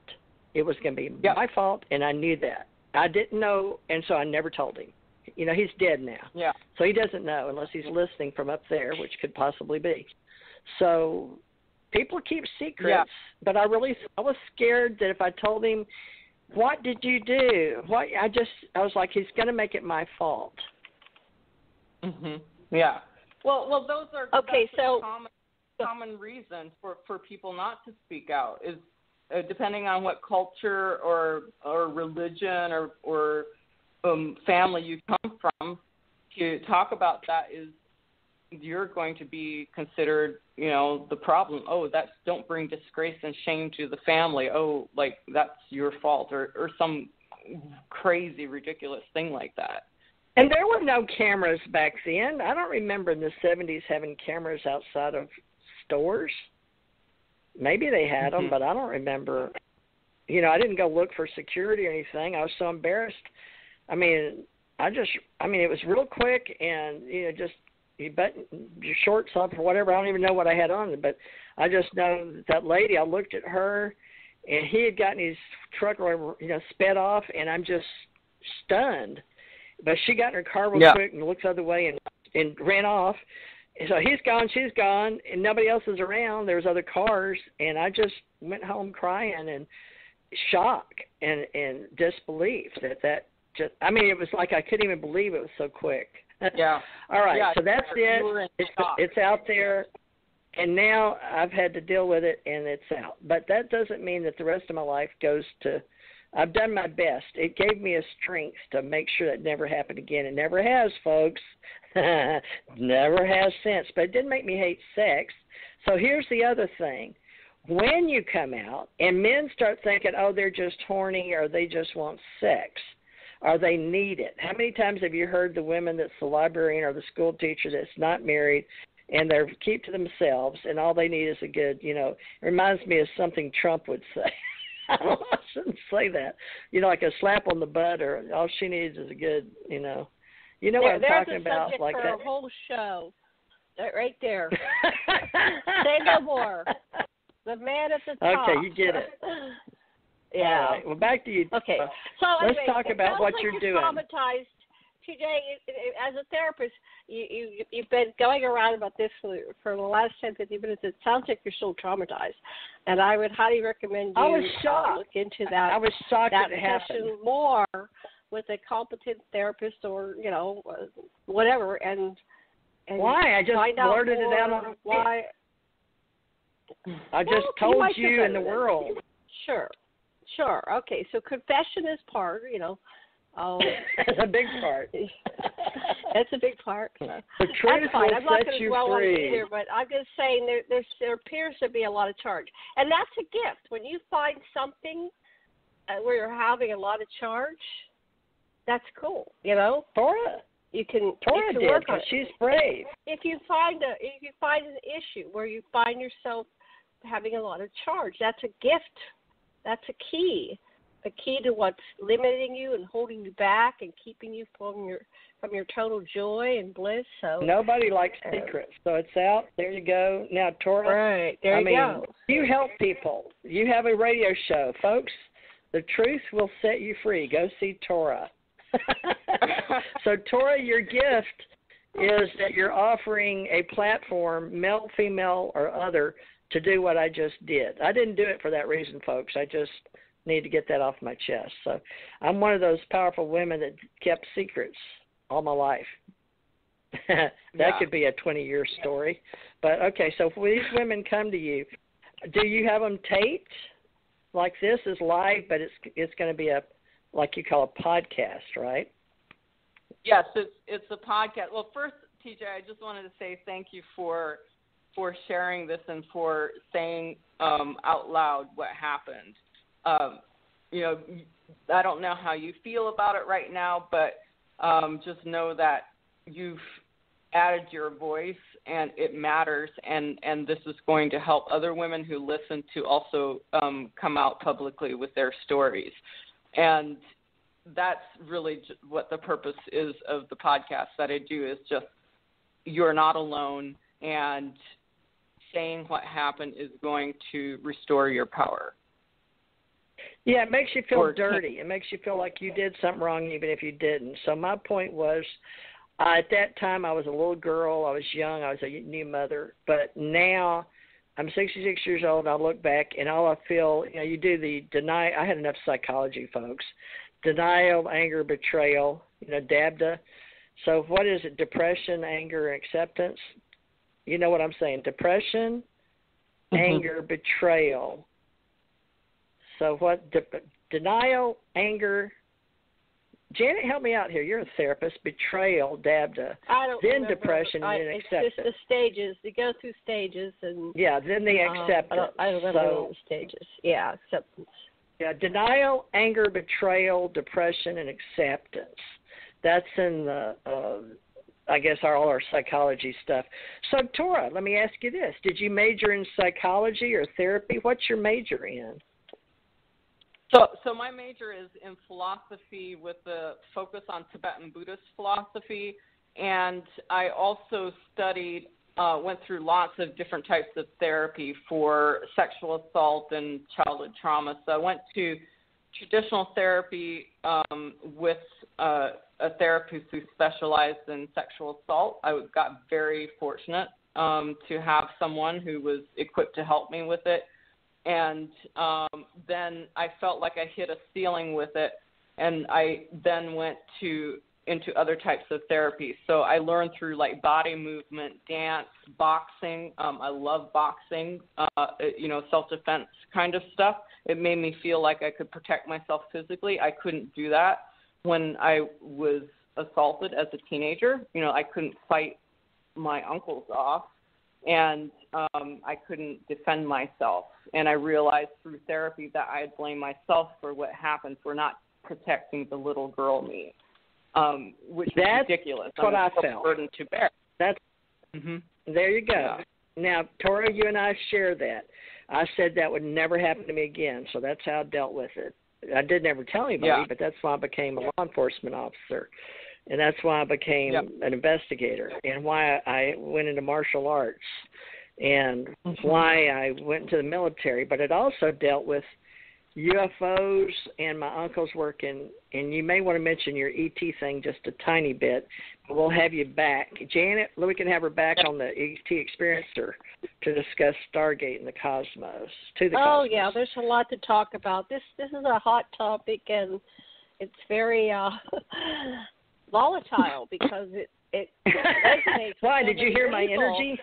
It was going to be my fault, and I knew that. I didn't know, and so I never told him. He's dead now. Yeah. So he doesn't know unless he's listening from up there, which could possibly be. So people keep secrets, but I was scared that if I told him, what did you do? I was like, he's going to make it my fault. Yeah. Well, those are common reasons for people not to speak out is depending on what culture or religion or family you come from. To talk about that is you're going to be considered, the problem. Oh, don't bring disgrace and shame to the family. Oh, like that's your fault or some crazy, ridiculous thing like that. And there were no cameras back then. I don't remember in the 70s having cameras outside of stores. It they had them, but I don't remember. I didn't go look for security or anything. I was so embarrassed. It was real quick, and just you button your shorts up or whatever. I don't even know what I had on, but I just know that lady. I looked at her, and he had gotten his truck, sped off, and I'm just stunned. But she got in her car real quick and looked the other way and ran off. And so he's gone, she's gone, and nobody else is around. There was other cars, and I just went home crying and shock and disbelief that just. It was like I couldn't even believe it was so quick. Yeah. All right, so that's it. It's out there, and now I've had to deal with it, and it's out. But that doesn't mean that the rest of my life goes to. I've done my best. It gave me a strength to make sure that never happened again. It never has, folks. Never has since. But it didn't make me hate sex. So here's the other thing. When you come out and men start thinking, oh, they're just horny or they just want sex or they need it. How many times have you heard the women that's the librarian or the school teacher that's not married and they're keep to themselves, and all they need is a good, it reminds me of something Trump would say. I shouldn't say that. Like a slap on the butt, or all she needs is a good, what I'm talking about, like that. There's a subject for a whole show, right there. Say no more. The man at the top. Okay, you get it. Yeah. All right. Well, back to you. Okay. So let's anyway, talk about what you're doing. Traumatized. TJ, as a therapist, you've been going around about this for the last 10, 15 minutes. It sounds like you're still traumatized, and I would highly recommend you look into that. I was shocked that it happened. more with a competent therapist, or whatever. And why? I just blurted it out on why. I just told you and the world. Sure. Okay, so confession is part, That's a big part. That's a big part. The truth That's fine. will I'm not set going to you dwell on it free. either, but I'm just saying there appears to be a lot of charge. And that's a gift. When you find something where you're having a lot of charge, that's cool, Torah. You can did, work on it. She's brave. If you find an issue where you find yourself having a lot of charge, that's a gift. That's a key to what's limiting you and holding you back and keeping you from your total joy and bliss. So nobody likes secrets, so it's out. There you go. Now, Torah. Right there you go. You help people. You have a radio show, folks. The truth will set you free. Go see Torah. So, Torah, your gift is that you're offering a platform, male, female, or other, to do what I just did. I didn't do it for that reason, folks. I just need to get that off my chest. So I'm one of those powerful women that kept secrets all my life. That could be a 20-year story. But, okay, so when these women come to you, do you have them taped? Like this is live, but it's going to be like you call a podcast, right? Yes, it's a podcast. Well, first, TJ, I just wanted to say thank you for sharing this and for saying out loud what happened. I don't know how you feel about it right now, but just know that you've added your voice and it matters, and this is going to help other women who listen to also come out publicly with their stories. And that's really what the purpose is of the podcast that I do, is just you're not alone, and saying what happened is going to restore your power. Yeah, it makes you feel dirty. It makes you feel like you did something wrong even if you didn't. So my point was, at that time I was a little girl. I was young. I was a new mother. But now I'm 66 years old, and I look back, and all I feel, you do the deny. I had enough psychology, folks. Denial, anger, betrayal, DABDA. So what is it? Depression, anger, and acceptance. You know what I'm saying? Depression, anger, betrayal. So what? Denial, anger. Janet, help me out here. You're a therapist. Betrayal, DABDA. I don't then remember. Depression, and then acceptance. It's just the stages. You go through stages, and then the acceptance. I don't remember all the stages. Yeah, acceptance. Yeah, denial, anger, betrayal, depression, and acceptance. That's in the, I guess, all our psychology stuff. So, Torah, let me ask you this. Did you major in psychology or therapy? What's your major in? So my major is in philosophy with a focus on Tibetan Buddhist philosophy, and I also studied, went through lots of different types of therapy for sexual assault and childhood trauma. So I went to traditional therapy with a therapist who specialized in sexual assault. I got very fortunate to have someone who was equipped to help me with it. And then I felt like I hit a ceiling with it, and I then went into other types of therapy. So I learned through like body movement, dance, boxing. I love boxing, self-defense kind of stuff. It made me feel like I could protect myself physically. I couldn't do that when I was assaulted as a teenager. I couldn't fight my uncles off, and I couldn't defend myself. And I realized through therapy that I had blamed myself for what happened, for not protecting the little girl me, which is ridiculous. That's what I felt. Burden to bear. That's There you go. Yeah. Now, Torah, you and I share that. I said that would never happen to me again, so that's how I dealt with it. I didn't ever tell anybody, but that's why I became a law enforcement officer, and that's why I became an investigator, and why I went into martial arts, and why I went into the military. But it also dealt with UFOs and my uncle's work in, and you may want to mention your ET thing just a tiny bit, but we'll have you back. Janet, we can have her back on the ET Experiencer to discuss Stargate and the cosmos. Oh, yeah, there's a lot to talk about. This is a hot topic, and it's very volatile because it resonates. Why, did you hear people. My energy?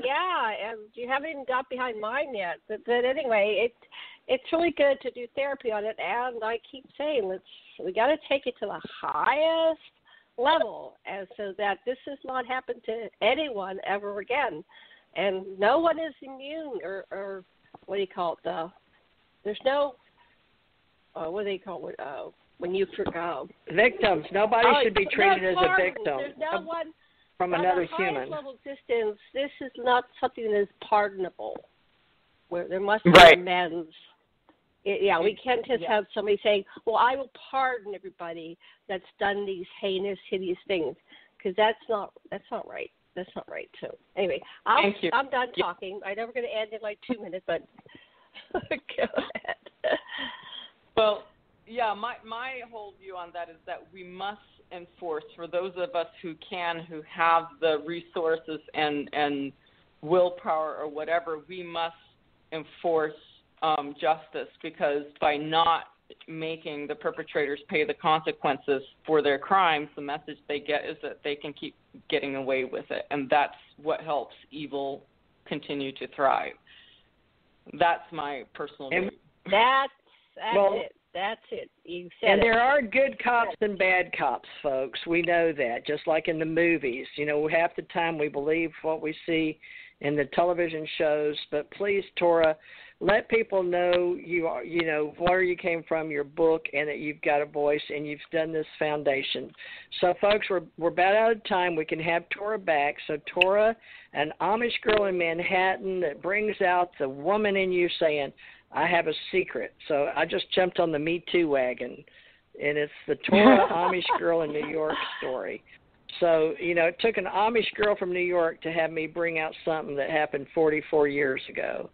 Yeah, and you haven't even got behind mine yet. But anyway, it's really good to do therapy on it, and I keep saying we got to take it to the highest level, and so that this does not happen to anyone ever again. And no one is immune, or what do you call it? There's no what do you call it? When you victims. Nobody should be treated as a victim. There's no one. From another human. On the highest level existence, this is not something that is pardonable, where there must be amends. We can't just have somebody saying, well, I will pardon everybody that's done these heinous, hideous things, because that's not right. That's not right. So anyway, I'm done talking. I'm never going to end in like 2 minutes, but go ahead. Well, yeah, my whole view on that is that we must enforce, for those of us who have the resources and willpower or whatever, we must enforce justice, because by not making the perpetrators pay the consequences for their crimes, the message they get is that they can keep getting away with it, and that's what helps evil continue to thrive. That's my personal view. That's it. That's it. You said and it. there are good cops and bad cops, folks. We know that, just like in the movies. You know, half the time we believe what we see in the television shows. But please, Torah, let people know where you came from, your book, and that you've got a voice and you've done this foundation. So, folks, we're about out of time. We can have Torah back. So, Torah, an Amish girl in Manhattan that brings out the woman in you saying, I have a secret. So I just jumped on the Me Too wagon, and it's the Torah Amish girl in New York story. So, it took an Amish girl from New York to have me bring out something that happened 44 years ago.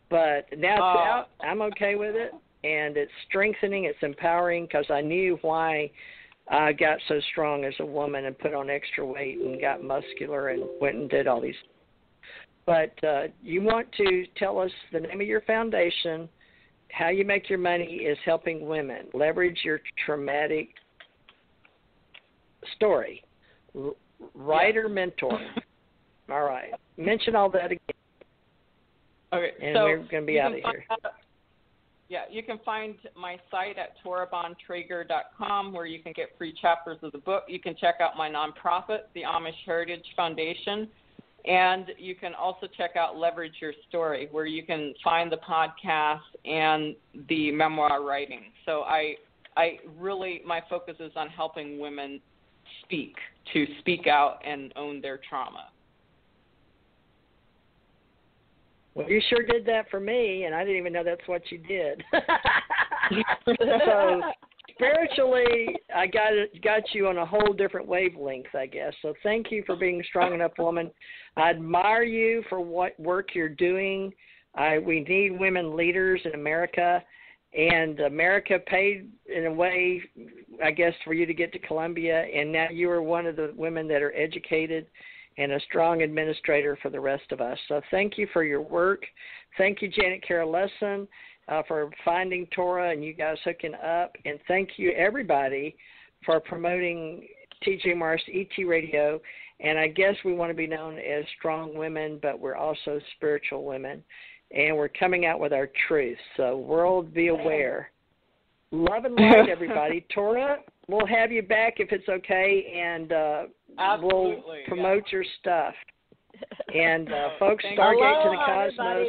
But now it's out. I'm okay with it, and it's strengthening, it's empowering, because I knew why I got so strong as a woman and put on extra weight and got muscular and went and did all these. But you want to tell us the name of your foundation. How you make your money is helping women leverage your traumatic story. Writer mentor. All right. Mention all that again. Okay. And we're going to be out of here. You can find my site at torahbontrager.com, where you can get free chapters of the book. You can check out my nonprofit, the Amish Heritage Foundation. And you can also check out Leverage Your Story, where you can find the podcast and the memoir writing. So I really, my focus is on helping women speak out and own their trauma. Well, you sure did that for me, and I didn't even know that's what you did. So spiritually, I got you on a whole different wavelength, I guess. So thank you for being a strong enough woman. I admire you for what work you're doing. We need women leaders in America, and America paid in a way, I guess, for you to get to Columbia, and now you are one of the women that are educated and a strong administrator for the rest of us. So thank you for your work. Thank you, Janet Carroll Lessin, for finding Torah and you guys hooking up. And thank you, everybody, for promoting TJ Morris ET Radio. And I guess we want to be known as strong women, but we're also spiritual women. And we're coming out with our truth. So world, be aware. Love and light, everybody. Torah, we'll have you back if it's okay, and we'll promote your stuff. And folks, Stargate to the Cosmos.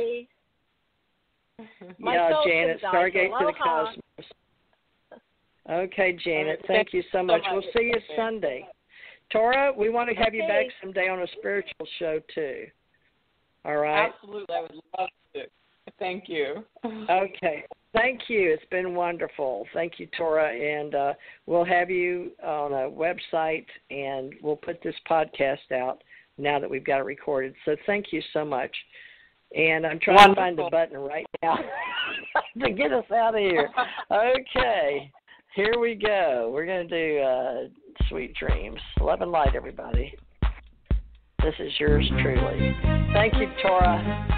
Yeah, Janet, Stargate to the Cosmos. Okay, Janet, thank you so much. We'll see you Sunday. Torah, we want to have you back Okay. someday on a spiritual show, too. All right? Absolutely. I would love to. Thank you. Okay. Thank you. It's been wonderful. Thank you, Torah. And we'll have you on a website, and we'll put this podcast out now that we've got it recorded. So thank you so much. And I'm trying to find the button right now to get us out of here. Okay. Here we go. We're going to do Sweet Dreams. Love and light, everybody. This is yours truly. Thank you, Torah.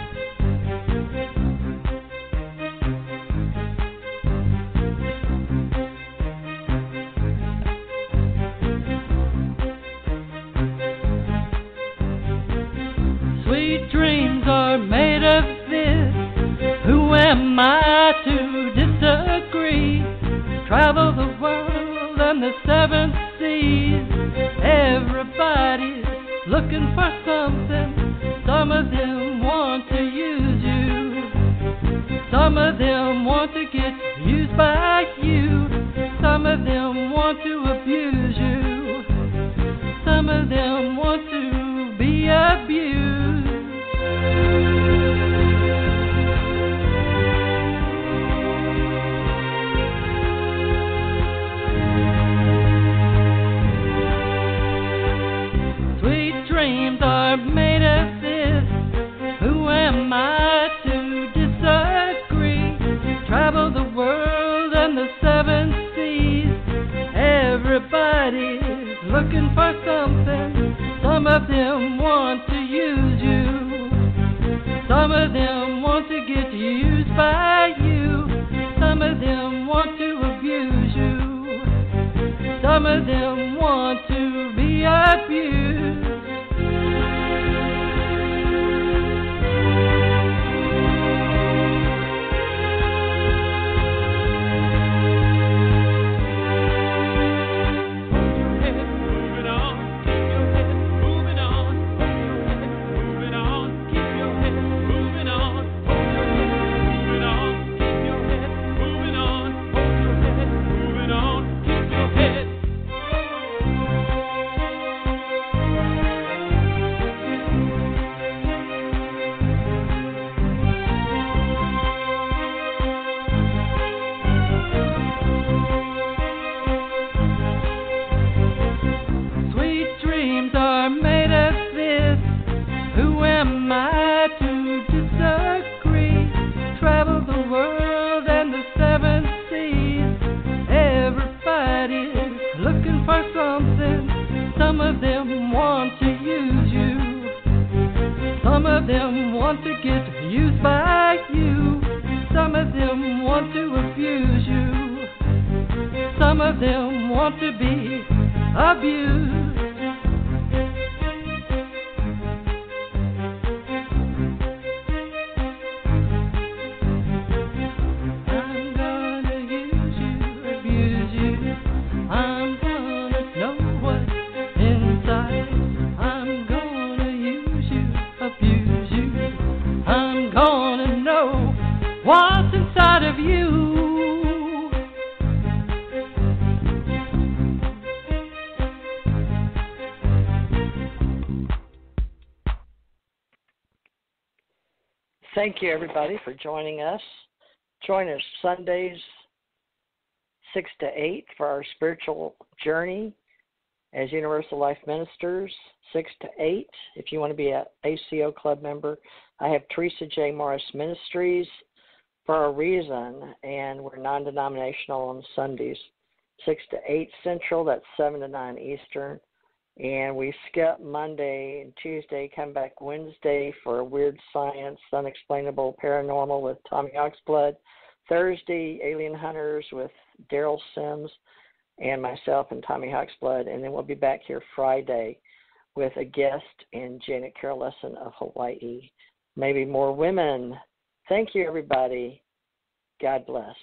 Sweet dreams are made of this. Who am I to disagree? Travel the world and the seven seas. Everybody's looking for something. Some of them want to use you. Some of them want to get used by you. Some of them want to abuse you. Some of them want to be abused. Dreams are made of this. Who am I to disagree? Travel the world and the seven seas. Everybody's looking for something. Some of them want to use you. Some of them want to get used by you. Some of them want to abuse you. Some of them want to be abused. Thank you, everybody, for joining us. Join us Sundays 6 to 8 for our spiritual journey as Universal Life Ministers, 6 to 8. If you want to be an ACO club member, I have Teresa J. Morris Ministries for a reason, and we're non-denominational on Sundays, 6 to 8 Central, that's 7 to 9 Eastern. And we skip Monday and Tuesday, come back Wednesday for Weird Science, Unexplainable Paranormal with Tommy Oxblood. Thursday, Alien Hunters with Daryl Sims and myself and Tommy Oxblood. And then we'll be back here Friday with a guest and Janet Carol Lessin of Hawaii. Maybe more women. Thank you, everybody. God bless.